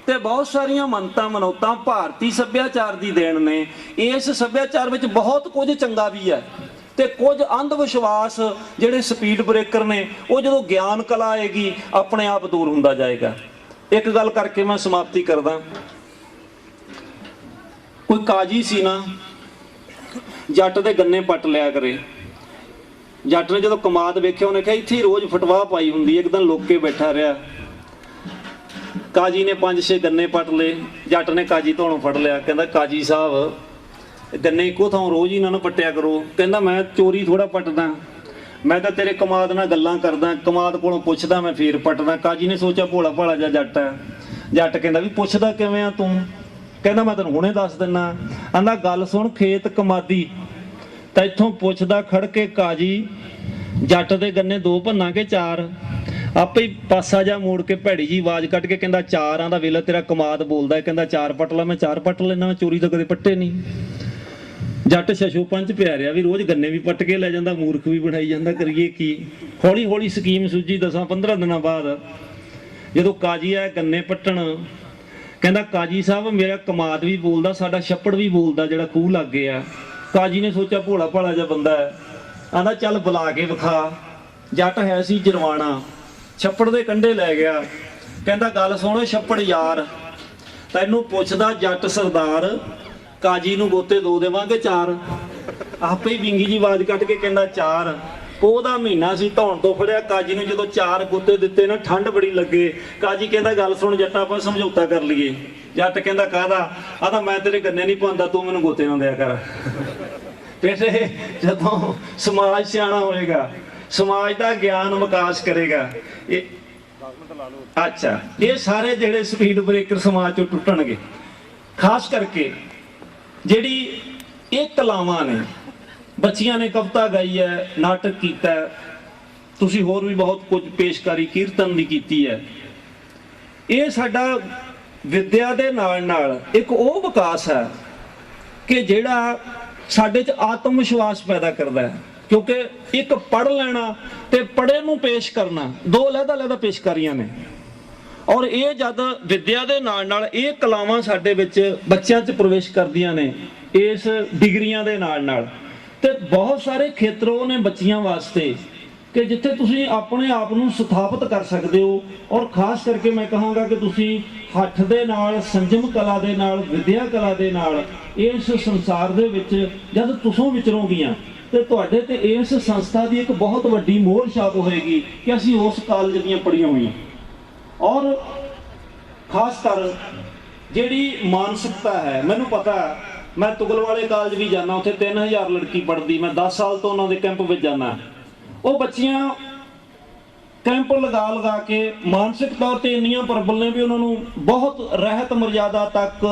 ਤੇ ਬਹੁਤ ਸਾਰੀਆਂ ਮੰਨਤਾਂ ਮਨੌਤਾਂ ਭਾਰਤੀ ਸੱਭਿਆਚਾਰ ਦੀ ਦੇਣ ਨੇ। ਇਸ ਸੱਭਿਆਚਾਰ ਵਿੱਚ ਬਹੁਤ ਕੁਝ ਚੰਗਾ ਵੀ ਹੈ ਤੇ ਕੁਝ ਅੰਧ ਵਿਸ਼ਵਾਸ ਜਿਹੜੇ ਸਪੀਡ ਬ੍ਰੇਕਰ ਨੇ, ਉਹ ਜਦੋਂ ਗਿਆਨ ਕਲਾ ਆਏਗੀ ਆਪਣੇ ਆਪ ਦੂਰ ਹੁੰਦਾ ਜਾਏਗਾ। ਇੱਕ ਗੱਲ ਕਰਕੇ ਮੈਂ ਸਮਾਪਤੀ ਕਰਦਾ। ਕੋਈ ਕਾਜੀ ਸੀ ਨਾ, ਜੱਟ ਦੇ ਗੰਨੇ ਪੱਟ ਲਿਆ ਕਰੇ। ਜੱਟ ਨੇ ਜਦੋਂ ਕਮਾਦ ਵੇਖਿਆ, ਉਹਨੇ ਕਿਹਾ ਇੱਥੇ ਹੀ ਰੋਜ਼ ਫਟਵਾਹ ਪਾਈ ਹੁੰਦੀ। ਇੱਕ ਦਿਨ ਲੁੱਕ ਕੇ ਬੈਠਾ ਰਿਹਾ। ਕਾਜੀ ਨੇ 5-6 ਗੰਨੇ ਪੱਟ ਲਏ। ਜੱਟ ਨੇ ਕਾਜੀ ਤੋਂ ਫੜ ਲਿਆ, ਕਹਿੰਦਾ ਕਾਜੀ ਸਾਹਿਬ ਗੰਨੇ ਇੱਕੋ ਥਾਂ ਰੋਜ਼ ਹੀ ਨਾ ਪੱਟਿਆ ਕਰੋ। ਕਹਿੰਦਾ ਮੈਂ ਚੋਰੀ ਥੋੜਾ ਪੱਟਦਾ, ਮੈਂ ਤਾਂ ਤੇਰੇ ਕਮਾਦ ਨਾਲ ਗੱਲਾਂ ਕਰਦਾ, ਕਮਾਦ ਕੋਲੋਂ ਪੁੱਛਦਾ, ਮੈਂ ਫੇਰ ਪੱਟਦਾ। ਕਾਜੀ ਨੇ ਸੋਚਿਆ ਭੋਲਾ ਭਾਲਾ ਜਿਹਾ ਜੱਟ ਹੈ। ਜੱਟ ਕਹਿੰਦਾ ਵੀ ਪੁੱਛਦਾ ਕਿਵੇਂ ਆ ਤੂੰ? ਕਹਿੰਦਾ ਮੈਂ ਤੈਨੂੰ ਹੁਣੇ ਦੱਸ ਦਿੰਦਾ। ਆਂਦਾ ਗੱਲ ਸੁਣ, ਖੇਤ ਕਮਾਦੀ ਤਾਂ ਇੱਥੋਂ ਪੁੱਛਦਾ ਖੜ ਕੇ ਕਾਜੀ, ਜੱਟ ਦੇ ਗੰਨੇ 2 ਭੰਨਾ ਕੇ 4। ਆਪੇ ਹੀ ਪਾਸਾ ਜਾ ਮੋੜ ਕੇ ਭੈੜੀ ਜੀ ਆਵਾਜ਼ ਕੱਢ ਕੇ ਕਹਿੰਦਾ 4 ਆਂਦਾ ਵੇਲਾ ਤੇਰਾ ਕਮਾਦ ਬੋਲਦਾ। ਕਹਿੰਦਾ 4 ਪੱਟ ਲਾ। ਮੈਂ 4 ਪੱਟ ਲੈਣਾ, ਮੈਂ ਚੋਰੀ ਤਾਂ ਕਦੇ ਪੱਟੇ ਨਹੀਂ। ਜੱਟ ਸ਼ਸ਼ੋ ਪੰਜ ਪਿਆ ਰਿਹਾ ਵੀ ਰੋਜ਼ ਗੰਨੇ ਵੀ ਪੱਟ ਕੇ ਲੈ ਜਾਂਦਾ, ਮੂਰਖ ਵੀ ਬਣਾਈ ਜਾਂਦਾ, ਕਰੀਏ ਕੀ। ਹੌਲੀ ਹੌਲੀ ਸਕੀਮ ਸੁੱਜੀ। 10-15 ਦਿਨਾਂ ਬਾਅਦ ਜਦੋਂ ਕਾਜੀ ਆਇਆ ਗੰਨੇ ਪੱਟਣ, ਕਹਿੰਦਾ ਕਾਜੀ ਸਾਹਿਬ ਮੇਰਾ ਕਮਾਦ ਵੀ ਬੋਲਦਾ, ਸਾਡਾ ਛੱਪੜ ਵੀ ਬੋਲਦਾ ਜਿਹੜਾ ਖੂਹ ਲੱਗੇ ਆ। ਕਾਜੀ ਨੇ ਸੋਚਿਆ ਭੋਲਾ ਭਾਲਾ ਜਿਹਾ ਬੰਦਾ ਹੈ, ਆਂਦਾ ਚੱਲ ਬੁਲਾ ਕੇ ਵਿਖਾ। ਜੱਟ ਹੈ ਸੀ ਜਰਵਾਣਾ, ਛੱਪੜ ਦੇ ਕੰਢੇ ਲੈ ਗਿਆ। ਕਹਿੰਦਾ ਗੱਲ ਸੁਣ ਛੱਪੜ ਯਾਰ, ਤੈਨੂੰ ਪੁੱਛਦਾ ਜੱਟ ਸਰਦਾਰ, ਕਾਜੀ ਨੂੰ ਗੋਤੇ 2 ਦੇਵਾਂਗੇ 4? ਆਪੇ ਹੀ ਵਿੰਗੀ ਜੀ ਆਵਾਜ਼ ਕੱਢ ਕੇ ਕਹਿੰਦਾ 4। ਪੋਹ ਦਾ ਮਹੀਨਾ ਸੀ, ਧੌਣ ਤੋਂ ਫੜਿਆ ਕਾਜੀ ਨੂੰ। ਜਦੋਂ 4 ਗੋਤੇ ਦਿੱਤੇ ਨਾ, ਠੰਡ ਬੜੀ ਲੱਗੇ। ਕਾਜੀ ਕਹਿੰਦਾ ਗੱਲ ਸੁਣ ਜੱਟਾ, ਆਪਾਂ ਸਮਝੌਤਾ ਕਰ ਲਈਏ। ਜੱਟ ਕਹਿੰਦਾ ਕਾਹਦਾ? ਆਂਦਾ ਮੈਂ ਤੇਰੇ ਗੰਨੇ ਨਹੀਂ ਪਾਉਂਦਾ, ਤੂੰ ਮੈਨੂੰ ਗੋਤੇ ਨਾ ਦਿਆ ਕਰ। ਫਿਰ ਜਦੋਂ ਸਮਾਜ ਸਿਆਣਾ ਹੋਏਗਾ, ਸਮਾਜ ਦਾ ਗਿਆਨ ਵਿਕਾਸ ਕਰੇਗਾ। ਅੱਛਾ, ਇਹ ਸਾਰੇ ਜਿਹੜੇ ਸਪੀਡ ਬ੍ਰੇਕਰ ਸਮਾਜ ਚੋਂ ਟੁੱਟਣਗੇ। ਖਾਸ ਕਰਕੇ ਜਿਹੜੀ ਇਹ ਕਲਾਵਾਂ ਨੇ, ਬੱਚੀਆਂ ਨੇ ਕਵਿਤਾ ਗਾਈ ਹੈ, ਨਾਟਕ ਕੀਤਾ, ਤੁਸੀਂ ਹੋਰ ਵੀ ਬਹੁਤ ਕੁਝ ਪੇਸ਼ਕਾਰੀ ਕੀਰਤਨ ਦੀ ਕੀਤੀ ਹੈ। ਇਹ ਸਾਡਾ ਵਿਦਿਆ ਦੇ ਨਾਲ ਨਾਲ ਇੱਕ ਉਹ ਵਿਕਾਸ ਹੈ ਕਿ ਜਿਹੜਾ ਸਾਡੇ 'ਚ ਆਤਮ ਵਿਸ਼ਵਾਸ ਪੈਦਾ ਕਰਦਾ ਹੈ। ਕਿਉਂਕਿ ਇੱਕ ਪੜ੍ਹ ਲੈਣਾ ਤੇ ਪੜ੍ਹੇ ਨੂੰ ਪੇਸ਼ ਕਰਨਾ 2 ਅਲੱਗ-ਅਲੱਗ ਪੇਸ਼ਕਾਰੀਆਂ ਨੇ। ਔਰ ਇਹ ਜਦ ਵਿਦਿਆ ਦੇ ਨਾਲ ਨਾਲ ਇਹ ਕਲਾਵਾਂ ਸਾਡੇ ਵਿੱਚ ਬੱਚਿਆਂ 'ਚ ਪ੍ਰਵੇਸ਼ ਕਰਦੀਆਂ ਨੇ, ਇਸ ਡਿਗਰੀਆਂ ਦੇ ਨਾਲ ਨਾਲ, ਤੇ ਬਹੁਤ ਸਾਰੇ ਖੇਤਰ ਨੇ ਬੱਚੀਆਂ ਵਾਸਤੇ ਕਿ ਜਿੱਥੇ ਤੁਸੀਂ ਆਪਣੇ ਆਪ ਨੂੰ ਸਥਾਪਿਤ ਕਰ ਸਕਦੇ ਹੋ। ਔਰ ਖਾਸ ਕਰਕੇ ਮੈਂ ਕਹਾਂਗਾ ਕਿ ਤੁਸੀਂ ਹੱਠ ਦੇ ਨਾਲ, ਸੰਜਮ ਕਲਾ ਦੇ ਨਾਲ, ਵਿਦਿਆ ਕਲਾ ਦੇ ਨਾਲ ਇਸ ਸੰਸਾਰ ਦੇ ਵਿੱਚ ਜਦ ਤੁਸੀਂ ਵਿਚਰੋਗੀਆਂ ਤੇ ਤੁਹਾਡੇ ਤੇ ਇਸ ਸੰਸਥਾ ਦੀ ਇੱਕ ਬਹੁਤ ਵੱਡੀ ਮੋਹਰ ਛਾਪ ਹੋਏਗੀ ਕਿ ਅਸੀਂ ਉਸ ਕਾਲਜ ਦੀਆਂ ਪੜ੍ਹੀਆਂ ਹੋਈਆਂ। ਔਰ ਖਾਸ ਕਰ ਜਿਹੜੀ ਮਾਨਸਿਕਤਾ ਹੈ, ਮੈਨੂੰ ਪਤਾ, ਮੈਂ ਤੁਗਲ ਵਾਲੇ ਕਾਲਜ ਵੀ ਜਾਣਾ, ਉੱਥੇ 3000 ਲੜਕੀ ਪੜ੍ਹਦੀ। ਮੈਂ 10 ਸਾਲ ਤੋਂ ਉਹਨਾਂ ਦੇ ਕੈਂਪ ਵਿੱਚ ਜਾਣਾ। ਉਹ ਬੱਚੀਆਂ ਕੈਂਪ ਲਗਾ ਕੇ ਮਾਨਸਿਕ ਤੌਰ ਤੇ ਇੰਨੀਆਂ ਪ੍ਰਬਲ ਨੇ ਵੀ ਉਹਨਾਂ ਨੂੰ ਬਹੁਤ ਰਹਿਤ ਮਰਜ਼ਾਦਾ ਤੱਕ,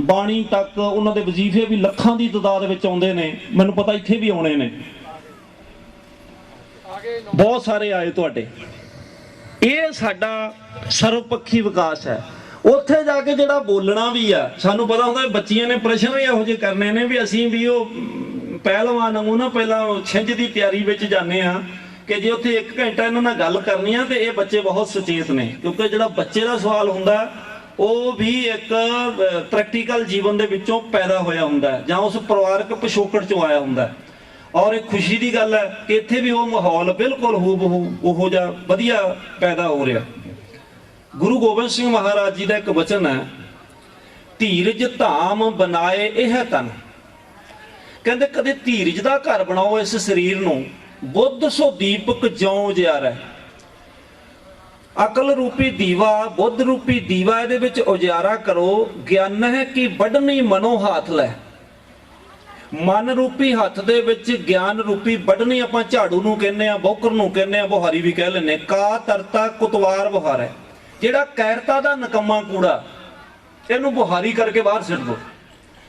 ਬਾਣੀ ਤੱਕ, ਉਹਨਾਂ ਦੇ ਵਜ਼ੀਫੇ ਵੀ ਲੱਖਾਂ ਦੀ ਤਾਦਾਦ ਵਿੱਚ ਆਉਂਦੇ ਨੇ। ਮੈਨੂੰ ਪਤਾ ਇੱਥੇ ਵੀ ਆਉਣੇ ਨੇ, ਬਹੁਤ ਸਾਰੇ ਆਏ ਤੁਹਾਡੇ। ਇਹ ਸਾਡਾ ਸਰਵਪੱਖੀ ਵਿਕਾਸ ਹੈ। ਉੱਥੇ ਜਾ ਕੇ ਜਿਹੜਾ ਬੋਲਣਾ ਵੀ ਆ, ਸਾਨੂੰ ਪਤਾ ਹੁੰਦਾ ਬੱਚੀਆਂ ਨੇ ਪ੍ਰਸ਼ਨ ਵੀ ਇਹੋ ਜਿਹੇ ਕਰਨੇ ਨੇ ਵੀ ਅਸੀਂ ਵੀ ਉਹ ਪਹਿਲਵਾਨ ਵਾਂਗੂ ਨਾ ਪਹਿਲਾਂ ਛਿੰਝ ਦੀ ਤਿਆਰੀ ਵਿੱਚ ਜਾਂਦੇ ਆ ਕਿ ਜੇ ਉੱਥੇ 1 ਘੰਟਾ ਇਹਨਾਂ ਨਾਲ ਗੱਲ ਕਰਨੀ ਆ। ਤੇ ਇਹ ਬੱਚੇ ਬਹੁਤ ਸੁਚੇਤ ਨੇ, ਕਿਉਂਕਿ ਜਿਹੜਾ ਬੱਚੇ ਦਾ ਸਵਾਲ ਹੁੰਦਾ ਉਹ ਵੀ ਇੱਕ ਪ੍ਰੈਕਟੀਕਲ ਜੀਵਨ ਦੇ ਵਿੱਚੋਂ ਪੈਦਾ ਹੋਇਆ ਹੁੰਦਾ ਜਾਂ ਉਸ ਪਰਿਵਾਰਕ ਪਿਛੋਕੜ ਚੋਂ ਆਇਆ ਹੁੰਦਾ। ਔਰ ਇੱਕ ਖੁਸ਼ੀ ਦੀ ਗੱਲ ਹੈ ਕਿ ਇੱਥੇ ਵੀ ਉਹ ਮਾਹੌਲ ਬਿਲਕੁਲ ਹੂਬਹੂ ਉਹੋ ਜਿਹਾ ਵਧੀਆ ਪੈਦਾ ਹੋ ਰਿਹਾ। ਗੁਰੂ ਗੋਬਿੰਦ ਸਿੰਘ ਮਹਾਰਾਜ ਜੀ ਦਾ ਇੱਕ ਵਚਨ ਹੈ, ਧੀਰਜ ਧਾਮ ਬਣਾਏ ਇਹ ਤਨ। ਕਹਿੰਦੇ ਕਦੇ ਧੀਰਜ ਦਾ ਘਰ ਬਣਾਓ ਇਸ ਸਰੀਰ ਨੂੰ, ਬੁੱਧ ਸੋ ਦੀਪਕ ਜਿਉਂ ਉਜਿਆਰਾ। ਅਕਲ ਰੂਪੀ ਦੀਵਾ, ਬੁੱਧ ਰੂਪੀ ਦੀਵਾ, ਇਹਦੇ ਵਿੱਚ ਉਜਿਆਰਾ ਕਰੋ। ਗਿਆਨ ਹੈ ਕਿ ਵੱਢਣੀ ਮਨੋ ਹਾਥ ਲੈ। ਮਨ ਰੂਪੀ ਹੱਥ ਦੇ ਵਿੱਚ ਗਿਆਨ ਰੂਪੀ ਵੱਢਣੀ ਆਪਾਂ ਝਾੜੂ ਨੂੰ ਕਹਿੰਦੇ ਆ, ਬੋਕਰ ਨੂੰ ਕਹਿੰਦੇ ਆ, ਬੁਹਾਰੀ ਵੀ ਕਹਿ ਲੈਂਦੇ। ਕਾ ਤਰਤਾ ਕੁਤਵਾਰ ਬੁਹਾਰ ਹੈ, ਜਿਹੜਾ ਕੈਰਤਾ ਦਾ ਨਕਮਾ ਕੂੜਾ ਇਹਨੂੰ ਬੁਹਾਰੀ ਕਰਕੇ ਬਾਹਰ ਸਿੱਟ ਦੋ।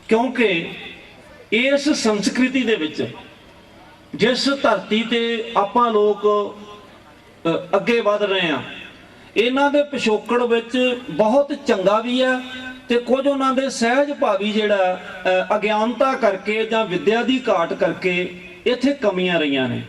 ਕਿਉਂਕਿ ਇਸ ਸੰਸਕ੍ਰਿਤੀ ਦੇ ਵਿੱਚ ਜਿਸ ਧਰਤੀ ਤੇ ਆਪਾਂ ਲੋਕ ਅੱਗੇ ਵਧ ਰਹੇ ਆ, ਇਹਨਾਂ ਦੇ ਪਿਛੋਕੜ ਵਿੱਚ ਬਹੁਤ ਚੰਗਾ ਵੀ ਹੈ ਤੇ ਕੁਝ ਉਹਨਾਂ ਦੇ ਸਹਿਜ ਭਾਵੀ ਜਿਹੜਾ ਅਗਿਆਨਤਾ ਕਰਕੇ ਜਾਂ ਵਿਦਿਆ ਦੀ ਘਾਟ ਕਰਕੇ ਇੱਥੇ ਕਮੀਆਂ ਰਹੀਆਂ ਨੇ।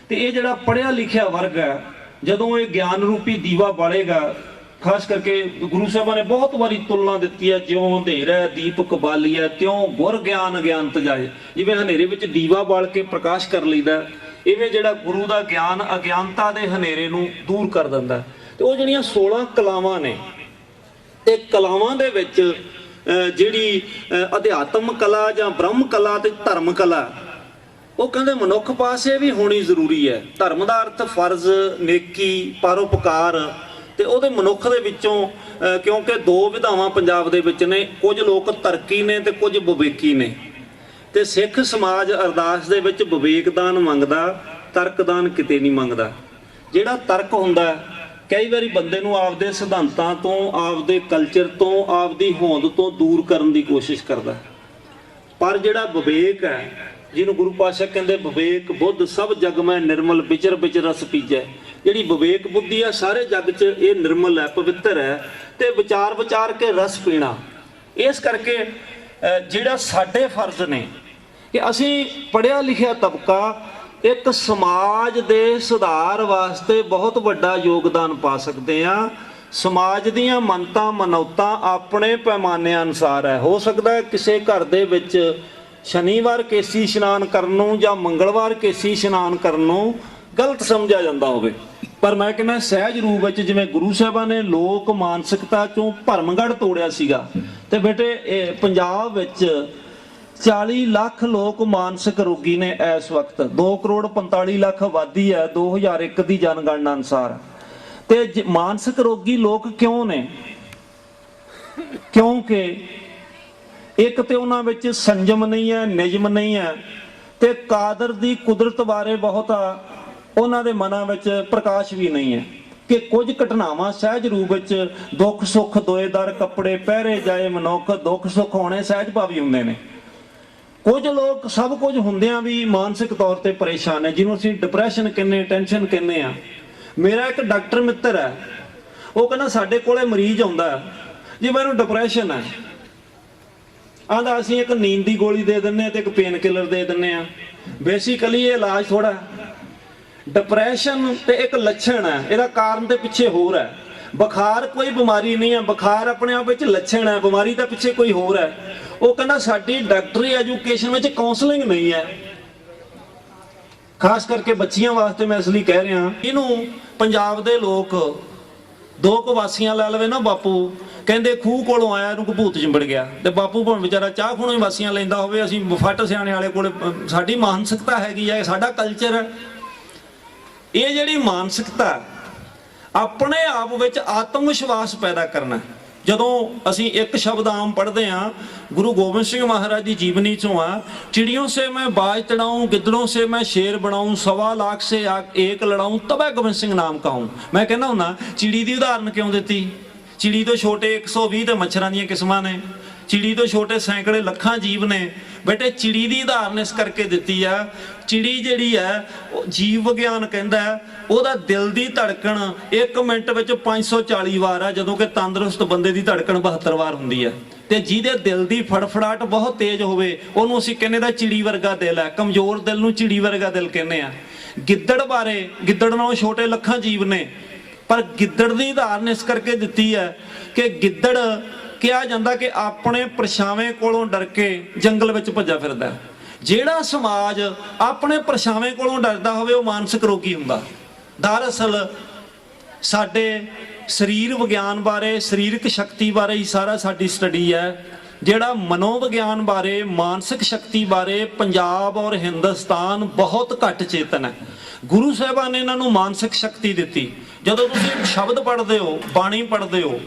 ਤੇ ਇਹ ਜਿਹੜਾ ਪੜ੍ਹਿਆ ਲਿਖਿਆ ਵਰਗ ਹੈ, ਜਦੋਂ ਇਹ ਗਿਆਨ ਰੂਪੀ ਦੀਵਾ ਬਾਲੇਗਾ, ਖਾਸ ਕਰਕੇ ਗੁਰੂ ਸਾਹਿਬਾਂ ਨੇ ਬਹੁਤ ਵਾਰੀ ਤੁਲਨਾ ਦਿੱਤੀ ਹੈ, ਜਿਉਂ ਹਨੇਰਾ ਦੀਪਕ ਬਾਲੀਆ ਤਿਉਂ ਗੁਰ ਗਿਆਨ ਅਗਿਆਨਤ ਜਾਏ। ਜਿਵੇਂ ਹਨੇਰੇ ਵਿੱਚ ਦੀਵਾ ਬਾਲ ਕੇ ਪ੍ਰਕਾਸ਼ ਕਰ ਲਈਦਾ, ਇਵੇਂ ਜਿਹੜਾ ਗੁਰੂ ਦਾ ਗਿਆਨ ਅਗਿਆਨਤਾ ਦੇ ਹਨੇਰੇ ਨੂੰ ਦੂਰ ਕਰ ਦਿੰਦਾ। ਤੇ ਉਹ ਜਿਹੜੀਆਂ 16 ਕਲਾਵਾਂ ਨੇ, ਤੇ ਕਲਾਵਾਂ ਦੇ ਵਿੱਚ ਜਿਹੜੀ ਅਧਿਆਤਮ ਕਲਾ ਜਾਂ ਬ੍ਰਹਮ ਕਲਾ ਤੇ ਧਰਮ ਕਲਾ, ਉਹ ਕਹਿੰਦੇ ਮਨੁੱਖ ਪਾਸੇ ਵੀ ਹੋਣੀ ਜ਼ਰੂਰੀ ਹੈ। ਧਰਮ ਦਾ ਅਰਥ ਫਰਜ਼, ਨੇਕੀ, ਪਰਉਪਕਾਰ, ਤੇ ਉਹਦੇ ਮਨੁੱਖ ਦੇ ਵਿੱਚੋਂ ਕਿਉਂਕਿ ਦੋ ਵਿਧਾਵਾਂ ਪੰਜਾਬ ਦੇ ਵਿੱਚ ਨੇ, ਕੁਝ ਲੋਕ ਤਰਕੀ ਨੇ ਤੇ ਕੁਝ ਵਿਵੇਕੀ ਨੇ। ਤੇ ਸਿੱਖ ਸਮਾਜ ਅਰਦਾਸ ਦੇ ਵਿੱਚ ਵਿਵੇਕਦਾਨ ਮੰਗਦਾ, ਤਰਕਦਾਨ ਕਿਤੇ ਨਹੀਂ ਮੰਗਦਾ। ਜਿਹੜਾ ਤਰਕ ਹੁੰਦਾ ਕਈ ਵਾਰੀ ਬੰਦੇ ਨੂੰ ਆਪਦੇ ਸਿਧਾਂਤਾਂ ਤੋਂ, ਆਪਦੇ ਕਲਚਰ ਤੋਂ, ਆਪਦੀ ਹੋਂਦ ਤੋਂ ਦੂਰ ਕਰਨ ਦੀ ਕੋਸ਼ਿਸ਼ ਕਰਦਾ। ਪਰ ਜਿਹੜਾ ਵਿਵੇਕ ਹੈ, ਜਿਹਨੂੰ ਗੁਰੂ ਪਾਤਸ਼ਾਹ ਕਹਿੰਦੇ ਵਿਵੇਕ ਬੁੱਧ ਸਭ ਜਗ ਮੈਂ ਨਿਰਮਲ ਵਿਚਰ ਵਿਚ ਰਸ ਪੀਜੈ, ਜਿਹੜੀ ਵਿਵੇਕ ਬੁੱਧੀ ਆ ਸਾਰੇ ਜਗ 'ਚ ਇਹ ਨਿਰਮਲ ਹੈ, ਪਵਿੱਤਰ ਹੈ ਤੇ ਵਿਚਾਰ ਵਿਚਾਰ ਕੇ ਰਸ ਪੀਣਾ। ਇਸ ਕਰਕੇ ਜਿਹੜਾ ਸਾਡੇ ਫਰਜ਼ ਨੇ ਕਿ ਅਸੀਂ ਪੜ੍ਹਿਆ ਲਿਖਿਆ ਤਬਕਾ ਇੱਕ ਸਮਾਜ ਦੇ ਸੁਧਾਰ ਵਾਸਤੇ ਬਹੁਤ ਵੱਡਾ ਯੋਗਦਾਨ ਪਾ ਸਕਦੇ ਆ। ਸਮਾਜ ਦੀਆਂ ਮੰਨਤਾਂ ਮਨੌਤਾਂ ਆਪਣੇ ਪੈਮਾਨੇ ਅਨੁਸਾਰ ਹੈ। ਹੋ ਸਕਦਾ ਹੈ ਕਿਸੇ ਘਰ ਦੇ ਵਿੱਚ ਸ਼ਨੀਵਾਰ ਕੇਸੀ ਇਸ਼ਨਾਨ ਕਰਨ ਨੂੰ ਜਾਂ ਮੰਗਲਵਾਰ ਕੇਸੀ ਇਸ਼ਨਾਨ ਕਰਨ ਨੂੰ ਗਲਤ ਸਮਝਿਆ ਜਾਂਦਾ ਹੋਵੇ, ਪਰ ਮੈਂ ਕਹਿੰਦਾ ਸਹਿਜ ਰੂਪ ਵਿੱਚ ਜਿਵੇਂ ਗੁਰੂ ਸਾਹਿਬਾਂ ਨੇ ਲੋਕ ਮਾਨਸਿਕਤਾ ਚੋਂ ਭਰਮਗੜ੍ਹ ਤੋੜਿਆ ਸੀਗਾ, ਤੇ ਬੇਟੇ ਇਹ ਪੰਜਾਬ ਵਿੱਚ 40 ਲੱਖ ਲੋਕ ਮਾਨਸਿਕ ਰੋਗੀ ਨੇ ਇਸ ਵਕਤ। 2 ਕਰੋੜ 45 ਲੱਖ ਆਬਾਦੀ ਹੈ 2001 ਦੀ ਜਨਗਣਨਾ ਅਨੁਸਾਰ। ਤੇ ਮਾਨਸਿਕ ਰੋਗੀ ਲੋਕ ਕਿਉਂ ਨੇ? ਕਿਉਂਕਿ ਇੱਕ ਤੇ ਉਹਨਾਂ ਵਿੱਚ ਸੰਜਮ ਨਹੀਂ ਹੈ, ਨਿਯਮ ਨਹੀਂ ਹੈ, ਤੇ ਕਾਦਰ ਦੀ ਕੁਦਰਤ ਬਾਰੇ ਬਹੁਤਾ ਉਹਨਾਂ ਦੇ ਮਨਾਂ ਵਿੱਚ ਪ੍ਰਕਾਸ਼ ਵੀ ਨਹੀਂ ਹੈ। ਕਿ ਕੁਝ ਘਟਨਾਵਾਂ ਸਹਿਜ ਰੂਪ ਵਿੱਚ ਦੁੱਖ ਸੁੱਖ ਦੋਏਦਾਰ ਕੱਪੜੇ ਪਹਿਰੇ ਜਾਏ ਮਨੁੱਖ, ਦੁੱਖ ਸੁੱਖ ਹੋਣੇ ਸਹਿਜ ਭਾਵੀ ਹੁੰਦੇ ਨੇ। ਕੁਝ ਲੋਕ ਸਭ ਕੁਝ ਹੁੰਦਿਆਂ ਵੀ ਮਾਨਸਿਕ ਤੌਰ ਤੇ ਪਰੇਸ਼ਾਨ ਹੈ, ਜਿਹਨੂੰ ਅਸੀਂ ਡਿਪਰੈਸ਼ਨ ਕਹਿੰਦੇ, ਟੈਨਸ਼ਨ ਕਹਿੰਦੇ ਆ। ਮੇਰਾ ਇੱਕ ਡਾਕਟਰ ਮਿੱਤਰ ਹੈ, ਉਹ ਕਹਿੰਦਾ ਸਾਡੇ ਕੋਲੇ ਮਰੀਜ਼ ਆਉਂਦਾ ਜੀ ਮੈਨੂੰ ਡਿਪਰੈਸ਼ਨ ਹੈ, ਆਂਦਾ ਅਸੀਂ ਇੱਕ ਨੀਂਦ ਦੀ ਗੋਲੀ ਦੇ ਦਿੰਨੇ ਆ ਤੇ ਇੱਕ ਪੇਨ ਕਿਲਰ ਦੇ ਦਿੰਨੇ ਆ। ਬੇਸਿਕਲੀ ਇਹ ਇਲਾਜ ਥੋੜਾ, ਡਿਪਰੈਸ਼ਨ ਤੇ ਇੱਕ ਲੱਛਣ ਹੈ, ਇਹਦਾ ਕਾਰਨ ਤੇ ਪਿੱਛੇ ਹੋਰ ਹੈ। ਬੁਖਾਰ ਕੋਈ ਬਿਮਾਰੀ ਨਹੀਂ ਹੈ, ਬੁਖਾਰ ਆਪਣੇ ਆਪ ਵਿੱਚ ਲੱਛਣ ਹੈ, ਬਿਮਾਰੀ ਤਾਂ ਪਿੱਛੇ ਕੋਈ ਹੋਰ ਹੈ। ਉਹ ਕਹਿੰਦਾ ਸਾਡੀ ਡਾਕਟਰੀ ਐਜੂਕੇਸ਼ਨ ਵਿੱਚ ਕਾਉਂਸਲਿੰਗ ਨਹੀਂ ਹੈ, ਖਾਸ ਕਰਕੇ ਬੱਚੀਆਂ ਵਾਸਤੇ ਮੈਂ ਇਸ ਲਈ ਕਹਿ ਰਿਹਾ। ਇਹਨੂੰ ਪੰਜਾਬ ਦੇ ਲੋਕ ਦੋ ਕੁ ਵਾਸੀਆਂ ਲੈ ਲਵੇ ਨਾ, ਬਾਪੂ ਕਹਿੰਦੇ ਖੂਹ ਕੋਲੋਂ ਆਇਆ ਇਹਨੂੰ ਭੂਤ ਚਿੰਬੜ ਗਿਆ, ਤੇ ਬਾਪੂ ਭਾਵੇਂ ਵਿਚਾਰਾ ਚਾਹ ਖੂਣੋਂ ਹੀ ਵਾਸੀਆਂ ਲੈਂਦਾ ਹੋਵੇ, ਅਸੀਂ ਫੱਟ ਸਿਆਣੇ ਵਾਲੇ ਕੋਲੇ ਸਾਡੀ ਮਾਨਸਿਕਤਾ ਹੈਗੀ ਹੈ, ਸਾਡਾ ਕਲਚਰ ਹੈ। ਇਹ ਜਿਹੜੀ ਮਾਨਸਿਕਤਾ ਆਪਣੇ ਆਪ ਵਿੱਚ ਆਤਮ ਵਿਸ਼ਵਾਸ ਪੈਦਾ ਕਰਨਾ। ਜਦੋਂ ਅਸੀਂ ਇੱਕ ਸ਼ਬਦ ਆਮ ਪੜ੍ਹਦੇ ਹਾਂ, ਗੁਰੂ ਗੋਬਿੰਦ ਸਿੰਘ ਮਹਾਰਾਜ ਦੀ ਜੀਵਨੀ ਚੋਂ ਆ, चिड़ियों से मैं बाज तड़ाऊं, गिद्दड़ों से मैं शेर बनाऊं, 1.25 लाख से एक लड़ाऊं, तब गोबिंद सिंह नाम कहूं। मैं कहना हुंदा चिड़ी ਦੀ ਉਦਾਹਰਨ ਕਿਉਂ ਦਿੱਤੀ? चिड़ी ਤੋਂ ਛੋਟੇ 120 ਤੇ ਮੱਛਰਾਂ ਦੀਆਂ ਕਿਸਮਾਂ ਨੇ, चिड़ी ਤੋਂ ਛੋਟੇ ਸੈਂਕੜੇ ਲੱਖਾਂ ਜੀਵ ਨੇ। ਬੇਟੇ चिड़ी ਦੀ ਉਦਾਹਰਨ ਇਸ ਕਰਕੇ ਦਿੱਤੀ ਆ, चिड़ी ਜਿਹੜੀ ਹੈ ਜੀਵ ਵਿਗਿਆਨ ਕਹਿੰਦਾ ਉਹਦਾ ਦਿਲ ਦੀ ਧੜਕਣ 1 ਮਿੰਟ ਵਿੱਚ 540 ਵਾਰ ਆ, ਜਦੋਂ ਕਿ ਤੰਦਰੁਸਤ ਬੰਦੇ ਦੀ ਧੜਕਣ 72 ਵਾਰ ਹੁੰਦੀ ਹੈ। ਤੇ ਜਿਹਦੇ ਦਿਲ ਦੀ ਫੜਫੜਾਟ ਬਹੁਤ ਤੇਜ਼ ਹੋਵੇ ਉਹਨੂੰ ਅਸੀਂ ਕਹਿੰਦੇ ਦਾ चिड़ी ਵਰਗਾ ਦਿਲ ਹੈ। ਕਮਜ਼ੋਰ ਦਿਲ ਨੂੰ चिड़ी ਵਰਗਾ ਦਿਲ ਕਹਿੰਦੇ ਆ। ਗਿੱਦੜ ਬਾਰੇ, ਗਿੱਦੜ ਨਾਲੋਂ ਛੋਟੇ ਲੱਖਾਂ ਜੀਵ ਨੇ, ਪਰ ਗਿੱਦੜ ਦੀ ਉਦਾਹਰਨ ਇਸ ਕਰਕੇ ਦਿੱਤੀ ਹੈ ਕਿ ਗਿੱਦੜ ਕਿਹਾ ਜਾਂਦਾ ਕਿ ਆਪਣੇ ਪਰਛਾਵੇਂ ਕੋਲੋਂ ਡਰ ਕੇ ਜੰਗਲ ਵਿੱਚ ਭੱਜਾ ਫਿਰਦਾ। ਜਿਹੜਾ ਸਮਾਜ ਆਪਣੇ ਪਰਛਾਵੇਂ ਕੋਲੋਂ ਡਰਦਾ ਹੋਵੇ ਉਹ ਮਾਨਸਿਕ ਰੋਗੀ ਹੁੰਦਾ। ਦਰਅਸਲ ਸਾਡੇ ਸਰੀਰ ਵਿਗਿਆਨ ਬਾਰੇ, ਸਰੀਰਕ ਸ਼ਕਤੀ ਬਾਰੇ ਹੀ ਸਾਰਾ ਸਾਡੀ ਸਟੱਡੀ ਹੈ। ਜਿਹੜਾ ਮਨੋਵਿਗਿਆਨ ਬਾਰੇ, ਮਾਨਸਿਕ ਸ਼ਕਤੀ ਬਾਰੇ ਪੰਜਾਬ ਔਰ ਹਿੰਦੁਸਤਾਨ ਬਹੁਤ ਘੱਟ ਚੇਤਨ ਹੈ। ਗੁਰੂ ਸਾਹਿਬਾਨ ਨੇ ਇਹਨਾਂ ਨੂੰ ਮਾਨਸਿਕ ਸ਼ਕਤੀ ਦਿੱਤੀ। ਜਦੋਂ ਤੁਸੀਂ ਸ਼ਬਦ ਪੜ੍ਹਦੇ ਹੋ, ਬਾਣੀ ਪੜ੍ਹਦੇ ਹੋ,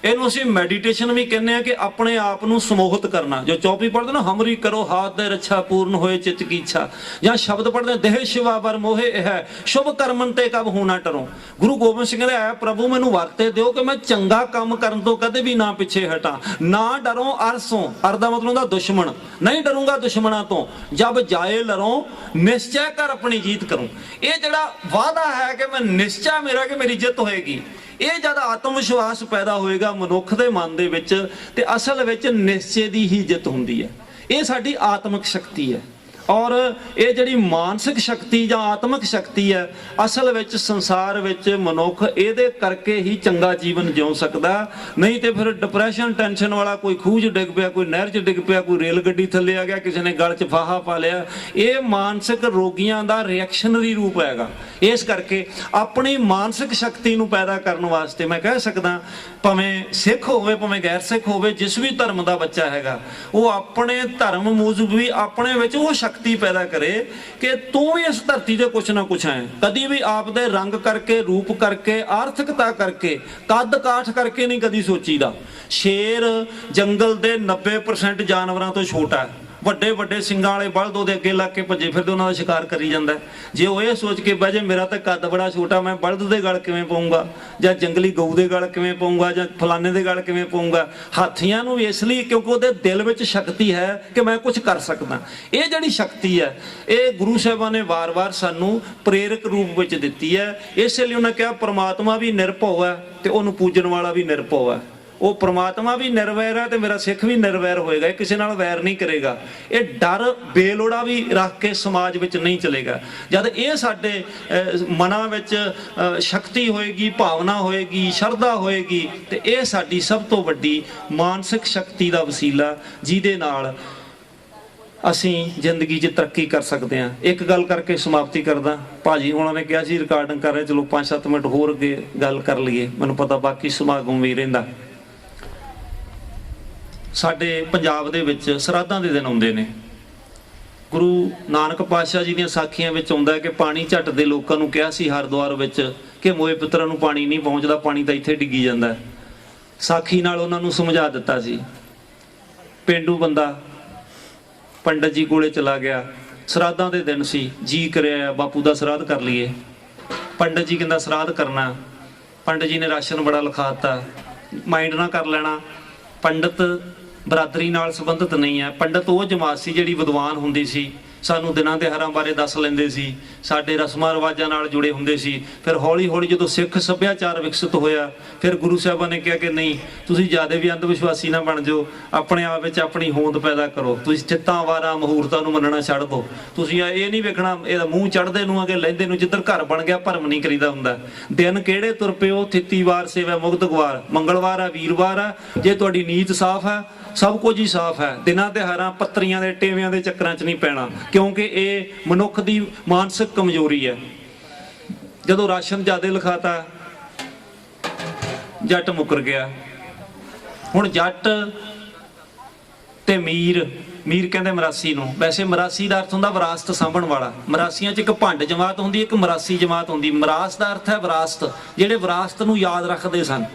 ਇਹਨੂੰ ਅਸੀਂ ਮੈਡੀਟੇਸ਼ਨ ਵੀ ਕਹਿੰਦੇ ਆ, ਕਿ ਆਪਣੇ ਆਪ ਨੂੰ ਸਮੋਹਿਤ ਕਰਨਾ। ਜੋ ਚੌਪੀ ਪੜ੍ਹਦੇ ਨਾ, ਹਮਰੀ ਕਰੋ ਹਾਥ ਦੇ ਰੱਛਾ ਪੂਰਨ ਹੋਏ ਚਿੱਤ ਕੀ ਇੱਛਾ, ਜਾਂ ਸ਼ਬਦ ਪੜ੍ਹਦੇ ਦੇਹ ਸ਼ਿਵਾ ਬਰ ਮੋਹੇ ਇਹ ਹੈ ਸ਼ੁਭ ਕਰਮਨ ਤੇ ਕਬ ਹੋਣਾ ਟਰੋ। ਗੁਰੂ ਗੋਬਿੰਦ ਸਿੰਘ ਕਹਿੰਦੇ ਐ ਪ੍ਰਭੂ ਮੈਨੂੰ ਵਰਤੇ ਦਿਓ ਕਿ ਮੈਂ ਚੰਗਾ ਕੰਮ ਕਰਨ ਤੋਂ ਕਦੇ ਵੀ ਨਾ ਪਿੱਛੇ ਹਟਾਂ। ਨਾ ਡਰੋ ਅਰਸੋਂ, ਅਰ ਦਾ ਮਤਲਬ ਹੁੰਦਾ ਦੁਸ਼ਮਣ, ਨਹੀਂ ਡਰੂੰਗਾ ਦੁਸ਼ਮਣਾਂ ਤੋਂ। ਜਬ ਜਾਏ ਲਰੋਂ ਨਿਸ਼ਚੈ ਕਰ ਆਪਣੀ ਜੀਤ ਕਰੂੰ। ਇਹ ਜਿਹੜਾ ਵਾਅਦਾ ਹੈ ਕਿ ਮੈਂ ਨਿਸ਼ਚੈ ਮੇਰਾ ਕਿ ਮੇਰੀ ਜਿੱਤ ਹੋਏਗੀ, ਇਹ ਜਦ ਆਤਮ ਵਿਸ਼ਵਾਸ ਪੈਦਾ ਹੋਏਗਾ ਮਨੁੱਖ ਦੇ ਮਨ ਦੇ ਵਿੱਚ, ਤੇ ਅਸਲ ਵਿੱਚ ਨਿਸ਼ਚੇ ਦੀ ਹੀ ਜਿੱਤ ਹੁੰਦੀ ਹੈ। ਇਹ ਸਾਡੀ ਆਤਮਿਕ ਸ਼ਕਤੀ ਹੈ। ਔਰ ਇਹ ਜਿਹੜੀ ਮਾਨਸਿਕ ਸ਼ਕਤੀ ਜਾਂ ਆਤਮਿਕ ਸ਼ਕਤੀ ਹੈ, ਅਸਲ ਵਿੱਚ ਸੰਸਾਰ ਵਿੱਚ ਮਨੁੱਖ ਇਹਦੇ ਕਰਕੇ ਹੀ ਚੰਗਾ ਜੀਵਨ ਜਿਉ ਸਕਦਾ। ਨਹੀਂ ਤੇ ਫਿਰ ਡਿਪਰੈਸ਼ਨ ਟੈਨਸ਼ਨ ਵਾਲਾ, ਕੋਈ ਖੂਹ 'ਚ ਡਿੱਗ ਪਿਆ, ਕੋਈ ਨਹਿਰ 'ਚ ਡਿੱਗ ਪਿਆ, ਕੋਈ ਰੇਲ ਗੱਡੀ ਥੱਲੇ ਆ ਗਿਆ, ਕਿਸੇ ਨੇ ਗਲ 'ਚ ਫਾਹਾ ਪਾ ਲਿਆ, ਇਹ ਮਾਨਸਿਕ ਰੋਗੀਆਂ ਦਾ ਰਿਐਕਸ਼ਨਰੀ ਰੂਪ ਹੈਗਾ। ਇਸ ਕਰਕੇ ਆਪਣੀ ਮਾਨਸਿਕ ਸ਼ਕਤੀ ਨੂੰ ਪੈਦਾ ਕਰਨ ਵਾਸਤੇ ਮੈਂ ਕਹਿ ਸਕਦਾ, ਭਾਵੇਂ ਸਿੱਖ ਹੋਵੇ ਭਾਵੇਂ ਗੈਰ ਸਿੱਖ ਹੋਵੇ, ਜਿਸ ਵੀ ਧਰਮ ਦਾ ਬੱਚਾ ਹੈਗਾ, ਉਹ ਆਪਣੇ ਧਰਮ ਮੂਜਬ ਵੀ ਆਪਣੇ ਵਿੱਚ ਉਹ ਸ਼ਕਤੀ ਪੈਦਾ ਕਰੇ ਕਿ ਤੂੰ ਵੀ ਇਸ ਧਰਤੀ ਤੇ ਕੁਛ ਨਾ ਕੁਛ ਹੈ। ਕਦੀ ਵੀ ਆਪ ਦੇ ਰੰਗ ਕਰਕੇ, ਰੂਪ ਕਰਕੇ, ਆਰਥਿਕਤਾ ਕਰਕੇ, ਕੱਦ ਕਾਠ ਕਰਕੇ ਨਹੀਂ ਕਦੀ ਸੋਚੀਦਾ। ਸ਼ੇਰ ਜੰਗਲ ਦੇ 90% ਜਾਨਵਰਾਂ ਤੋਂ ਛੋਟਾ ਹੈ। ਵੱਡੇ ਵੱਡੇ ਸਿੰਘਾਂ ਵਾਲੇ ਬਲਦ ਉਹਦੇ ਅੱਗੇ ਲੱਗ ਕੇ ਭੱਜੇ ਫਿਰਦੇ, ਉਹਨਾਂ ਦਾ ਸ਼ਿਕਾਰ ਕਰੀ ਜਾਂਦਾ। ਜੇ ਉਹ ਇਹ ਸੋਚ ਕੇ ਬਹਿ ਜੇ ਮੇਰਾ ਤਾਂ ਕੱਦ ਬੜਾ ਛੋਟਾ, ਮੈਂ ਬਲਦ ਦੇ ਗਲ ਕਿਵੇਂ ਪਾਊਂਗਾ, ਜਾਂ ਜੰਗਲੀ ਗਊ ਦੇ ਗਲ ਕਿਵੇਂ ਪਾਊਂਗਾ, ਜਾਂ ਫਲਾਣੇ ਦੇ ਗਲ ਕਿਵੇਂ ਪਾਊਂਗਾ। ਹਾਥੀਆਂ ਨੂੰ ਇਸ ਲਈ ਕਿਉਂਕਿ ਉਹਦੇ ਦਿਲ ਵਿੱਚ ਸ਼ਕਤੀ ਹੈ ਕਿ ਮੈਂ ਕੁਝ ਕਰ ਸਕਦਾ। ਇਹ ਜਿਹੜੀ ਸ਼ਕਤੀ ਹੈ, ਇਹ ਗੁਰੂ ਸਾਹਿਬਾਨ ਨੇ ਵਾਰ-ਵਾਰ ਸਾਨੂੰ ਪ੍ਰੇਰਕ ਰੂਪ ਵਿੱਚ ਦਿੱਤੀ ਹੈ। ਇਸੇ ਲਈ ਉਹਨਾਂ ਕਿਹਾ ਪ੍ਰਮਾਤਮਾ ਵੀ ਨਿਰਭਉ ਹੈ ਤੇ ਉਹਨੂੰ ਪੂਜਣ ਵਾਲਾ ਵੀ ਨਿਰਭਉ ਹੈ। ਉਹ ਪ੍ਰਮਾਤਮਾ ਵੀ ਨਿਰਵੈਰ ਹੈ ਤੇ ਮੇਰਾ ਸਿੱਖ ਵੀ ਨਿਰਵੈਰ ਹੋਏਗਾ, ਇਹ ਕਿਸੇ ਨਾਲ ਵੈਰ ਨਹੀਂ ਕਰੇਗਾ। ਇਹ ਡਰ ਬੇਲੋੜਾ ਵੀ ਰੱਖ ਕੇ ਸਮਾਜ ਵਿੱਚ ਨਹੀਂ ਚਲੇਗਾ। ਜਦ ਇਹ ਸਾਡੇ ਮਨਾਂ ਵਿੱਚ ਸ਼ਕਤੀ ਹੋਏਗੀ, ਭਾਵਨਾ ਹੋਏਗੀ, ਸ਼ਰਧਾ ਹੋਏਗੀ, ਤੇ ਇਹ ਸਾਡੀ ਸਭ ਤੋਂ ਵੱਡੀ ਮਾਨਸਿਕ ਸ਼ਕਤੀ ਦਾ ਵਸੀਲਾ, ਜਿਹਦੇ ਨਾਲ ਅਸੀਂ ਜ਼ਿੰਦਗੀ 'ਚ ਤਰੱਕੀ ਕਰ ਸਕਦੇ ਹਾਂ। ਇੱਕ ਗੱਲ ਕਰਕੇ ਸਮਾਪਤੀ ਕਰਦਾ। ਭਾਜੀ ਉਹਨਾਂ ਨੇ ਕਿਹਾ ਸੀ ਰਿਕਾਰਡਿੰਗ ਕਰ ਰਹੇ, ਚਲੋ 5-7 ਮਿੰਟ ਹੋਰ ਅੱਗੇ ਗੱਲ ਕਰ ਲਈਏ। ਮੈਨੂੰ ਪਤਾ ਬਾਕੀ ਸਮਾਗਮ ਵੀ ਰਹਿੰਦਾ। ਸਾਡੇ ਪੰਜਾਬ ਦੇ ਵਿੱਚ ਸਰਾਧਾਂ ਦੇ ਦਿਨ ਆਉਂਦੇ ਨੇ। ਗੁਰੂ ਨਾਨਕ ਪਾਤਸ਼ਾਹ ਜੀ ਦੀਆਂ ਸਾਖੀਆਂ ਵਿੱਚ ਆਉਂਦਾ ਹੈ ਕਿ ਪਾਣੀ ਝੱਟ ਦੇ ਲੋਕਾਂ ਨੂੰ ਕਿਹਾ ਸੀ ਹਰਿਦੁਆਰ ਵਿੱਚ ਕਿ ਮੋਏ ਪੁੱਤਰਾਂ ਨੂੰ ਪਾਣੀ ਨਹੀਂ ਪਹੁੰਚਦਾ, ਪਾਣੀ ਤਾਂ ਇੱਥੇ ਡਿੱਗੀ ਜਾਂਦਾ। ਸਾਖੀ ਨਾਲ ਉਹਨਾਂ ਨੂੰ ਸਮਝਾ ਦਿੱਤਾ ਸੀ। ਪੇਂਡੂ ਬੰਦਾ ਪੰਡਤ ਜੀ ਕੋਲੇ ਚਲਾ ਗਿਆ। ਸਰਾਧਾਂ ਦੇ ਦਿਨ ਸੀ, ਜੀ ਕਰਿਆ ਬਾਪੂ ਦਾ ਸਰਾਧ ਕਰ ਲਈਏ। ਪੰਡਤ ਜੀ ਕਹਿੰਦਾ ਸਰਾਧ ਕਰਨਾ। ਪੰਡਤ ਜੀ ਨੇ ਰਾਸ਼ਨ ਬੜਾ ਲਿਖਾ ਦਿੱਤਾ, ਮਾਈਂਡ ਨਾ ਕਰ ਲੈਣਾ। ਪੰਡਤ ਬਰਾਦਰੀ ਨਾਲ ਸੰਬੰਧਿਤ ਨਹੀਂ ਹੈ। ਪੰਡਤ ਉਹ ਜਮਾਤ ਸੀ ਜਿਹੜੀ ਵਿਦਵਾਨ ਹੁੰਦੀ ਸੀ, ਸਾਨੂੰ ਦਿਨਾਂ ਤਿਉਹਾਰਾਂ ਬਾਰੇ ਦੱਸ ਲੈਂਦੇ ਸੀ, ਸਾਡੇ ਰਸਮਾਂ ਰਿਵਾਜਾਂ ਨਾਲ ਜੁੜੇ ਹੁੰਦੇ ਸੀ। ਫਿਰ ਹੌਲੀ ਹੌਲੀ ਜਦੋਂ ਸਿੱਖ ਸੱਭਿਆਚਾਰ ਵਿਕਸਿਤ ਹੋਇਆ, ਫਿਰ ਗੁਰੂ ਸਾਹਿਬਾਨ ਨੇ ਕਿਹਾ ਕਿ ਨਹੀਂ, ਤੁਸੀਂ ਜ਼ਿਆਦਾ ਵੀ ਅੰਧ ਵਿਸ਼ਵਾਸੀ ਨਾ ਬਣ ਜਾਓ, ਆਪਣੇ ਆਪ ਵਿੱਚ ਆਪਣੀ ਹੋਂਦ ਪੈਦਾ ਕਰੋ। ਤੁਸੀਂ ਚਿੱਤਾਂ ਵਾਰਾਂ ਮਹੂਰਤਾਂ ਨੂੰ ਮੰਨਣਾ ਛੱਡ ਦਿਓ। ਤੁਸੀਂ ਇਹ ਨਹੀਂ ਵੇਖਣਾ ਇਹਦਾ ਮੂੰਹ ਚੜ੍ਹਦੇ ਨੂੰ ਅੱਗੇ ਲੈਂਦੇ ਨੂੰ, ਜਿੱਧਰ ਘਰ ਬਣ ਗਿਆ ਭਰਮ ਨਹੀਂ ਕਰੀਦਾ ਹੁੰਦਾ। ਦਿਨ ਕਿਹੜੇ ਤੁਰ ਪਿਓ ਥਿੱਤੀ ਵਾਰ ਸੇਵਾ ਮੁਕਤ ਗਵਾਰ। ਮੰਗਲਵਾਰ ਆ, ਵੀਰਵਾਰ ਆ, ਜੇ ਤੁਹਾਡੀ ਨੀਤ ਸਾਫ਼ ਹੈ ਸਭ ਕੁਝ ਹੀ ਸਾਫ਼ ਹੈ। ਦਿਨਾਂ ਤਿਉਹਾਰਾਂ ਪੱਤਰੀਆਂ ਦੇ ਟੇਵਿਆਂ ਦੇ ਚੱਕਰਾਂ 'ਚ ਨਹੀਂ ਪੈਣਾ, ਕਿਉਂਕਿ ਇਹ ਮਨੁੱਖ ਦੀ ਮਾਨਸਿਕ ਕਮਜ਼ੋਰੀ ਹੈ। ਜਦੋਂ ਰਾਸ਼ਨ ਜ਼ਿਆਦਾ ਲਿਖਾਤਾ, ਜੱਟ ਮੁੱਕਰ ਗਿਆ। ਹੁਣ ਜੱਟ ਤੇ ਮੀਰ ਕਹਿੰਦੇ ਮਰਾਸੀ ਨੂੰ। ਵੈਸੇ ਮਰਾਸੀ ਦਾ ਅਰਥ ਹੁੰਦਾ ਵਿਰਾਸਤ ਸਾਂਭਣ ਵਾਲਾ। ਮਰਾਸੀਆਂ 'ਚ ਇੱਕ ਭੰਡ ਜਮਾਤ ਹੁੰਦੀ, ਇੱਕ ਮਰਾਸੀ ਜਮਾਤ ਹੁੰਦੀ। ਮਰਾਸ ਦਾ ਅਰਥ ਹੈ ਵਿਰਾਸਤ, ਜਿਹੜੇ ਵਿਰਾਸਤ ਨੂੰ ਯਾਦ ਰੱਖਦੇ ਸਨ।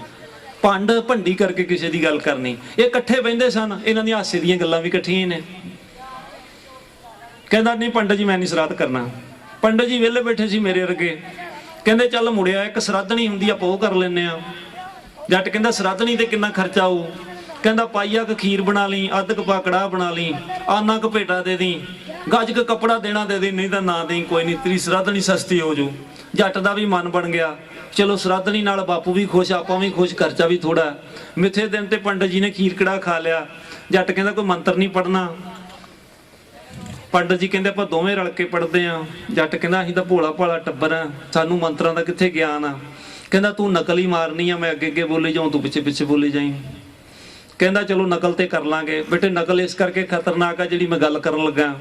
ਭੰਡ ਭੰਡੀ ਕਰਕੇ ਕਿਸੇ ਦੀ ਗੱਲ ਕਰਨੀ। ਇਹ ਇਕੱਠੇ ਬਹਿੰਦੇ ਸਨ, ਇਹਨਾਂ ਦੀਆਂ ਹਾਸੇ ਦੀਆਂ ਗੱਲਾਂ ਵੀ ਇਕੱਠੀਆਂ ਨੇ। ਕਹਿੰਦਾ ਨਹੀਂ ਪੰਡਤ ਜੀ ਮੈਂ ਨਹੀਂ ਸਰਾਧ ਕਰਨਾ। ਪੰਡਤ ਜੀ ਵਿਹਲੇ ਬੈਠੇ ਸੀ ਮੇਰੇ ਵਰਗੇ, ਕਹਿੰਦੇ ਚੱਲ ਮੁੜਿਆ ਇੱਕ ਸਰਾਧਣੀ ਹੁੰਦੀ ਆਪਾਂ ਉਹ ਕਰ ਲੈਂਦੇ ਆ। ਜੱਟ ਕਹਿੰਦਾ ਸਰਾਧਣੀ ਤੇ ਕਿੰਨਾ ਖਰਚਾ ਆਊ? ਕਹਿੰਦਾ ਪਾਈਆ ਕ ਖੀਰ ਬਣਾ ਲਈ, ਅੱਧ ਕ ਪਾ ਕੜਾਹ ਬਣਾ ਲਈ, ਆਨਾ ਕ ਭੇਟਾ ਦੇ ਦੀ, ਗੱਜ ਕ ਕੱਪੜਾ ਦੇਣਾ ਦੇ ਦੀ, ਨਹੀਂ ਤਾਂ ਨਾ ਦੇਈ, ਕੋਈ ਨਹੀਂ ਤੇਰੀ ਸਰਾਧਣੀ ਸਸਤੀ ਹੋ ਜੂ। ਜੱਟ ਦਾ ਵੀ ਮਨ ਬਣ ਗਿਆ, ਚਲੋ ਸਰਾਧਣੀ ਨਾਲ ਬਾਪੂ ਵੀ ਖੁਸ਼, ਆਪਾਂ ਵੀ ਖੁਸ਼, ਖਰਚਾ ਵੀ ਥੋੜਾ। ਮਿੱਥੇ ਦਿਨ ਤੇ ਪੰਡਤ ਜੀ ਨੇ ਖੀਰ ਕੜਾਹ ਖਾ ਲਿਆ। ਜੱਟ ਕਹਿੰਦਾ ਕੋਈ ਮੰਤਰ ਨਹੀਂ ਪੜਨਾ। ਪੰਡਤ ਜੀ ਕਹਿੰਦੇ ਆਪਾਂ ਦੋਵੇਂ ਰਲ ਕੇ ਪੜ੍ਹਦੇ ਆ। ਜੱਟ ਕਹਿੰਦਾ ਅਸੀਂ ਤਾਂ ਭੋਲਾ ਭਾਲਾ ਟੱਬਰ ਆ, ਸਾਨੂੰ ਮੰਤਰਾਂ ਦਾ ਕਿੱਥੇ ਗਿਆਨ ਆ। ਕਹਿੰਦਾ ਤੂੰ ਨਕਲ ਹੀ ਮਾਰਨੀ ਆ, ਮੈਂ ਅੱਗੇ ਅੱਗੇ ਬੋਲੀ ਜਾਊਂ, ਤੂੰ ਪਿੱਛੇ ਪਿੱਛੇ ਬੋਲੀ ਜਾਈਂ। ਕਹਿੰਦਾ ਚਲੋ ਨਕਲ ਤੇ ਕਰ ਲਾਂਗੇ। ਬੇਟੇ ਨਕਲ ਇਸ ਕਰਕੇ ਖਤਰਨਾਕ ਆ ਜਿਹੜੀ ਮੈਂ ਗੱਲ ਕਰਨ ਲੱਗਾ।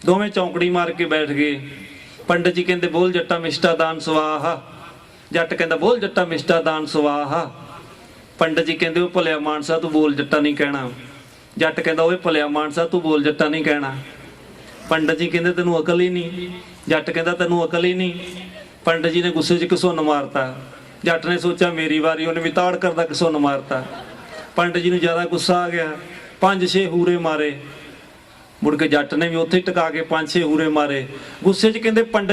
ਦੋਵੇਂ ਚੌਂਕੜੀ ਮਾਰ ਕੇ ਬੈਠ ਗਏ। ਪੰਡਤ ਜੀ ਕਹਿੰਦੇ ਬੋਲ ਜੱਟਾ ਮਿਸ਼ਟਾ ਦਾਨ ਸਵਾਹਾ। ਜੱਟ ਕਹਿੰਦਾ ਬੋਲ ਜੱਟਾ ਮਿਸ਼ਟਾ ਦਾਨ ਸਵਾਹਾ। ਪੰਡਤ ਜੀ ਕਹਿੰਦੇ ਉਹ ਭਲਿਆ ਮਾਨਸਾ ਤੂੰ ਬੋਲ ਜੱਟਾ ਨਹੀਂ ਕਹਿਣਾ। ਜੱਟ ਕਹਿੰਦਾ ਓਏ ਭਲਿਆ ਮਾਨਸਾ ਤੂੰ ਬੋਲ ਜੱਟਾ ਨਹੀਂ ਕਹਿਣਾ। ਪੰਡਤ ਜੀ ਕਹਿੰਦੇ ਤੈਨੂੰ ਅਕਲ ਹੀ ਨਹੀਂ। ਜੱਟ ਕਹਿੰਦਾ ਤੈਨੂੰ ਅਕਲ ਹੀ ਨਹੀਂ। ਪੰਡਤ ਜੀ ਨੇ ਗੁੱਸੇ 'ਚ ਘਸੁੰਨ ਮਾਰਤਾ। ਜੱਟ ਨੇ ਸੋਚਿਆ ਮੇਰੀ ਵਾਰੀ, ਉਹਨੇ ਵੀ ਤਾੜ ਕਰਦਾ ਕਿਸੋਂ ਮਾਰਤਾ। ਪੰਡਤ ਜੀ ਨੂੰ ਜ਼ਿਆਦਾ ਗੁੱਸਾ ਆ ਗਿਆ, 5-6 ਹੂਰੇ ਮਾਰੇ। ਮੁੜ ਕੇ ਜੱਟ ਨੇ ਵੀ ਉੱਥੇ ਟਿਕਾ ਕੇ 5-6 ਹੂਰੇ ਮਾਰੇ। ਗੁੱਸੇ 'ਚ ਕਹਿੰਦੇ ਪੰਡਤ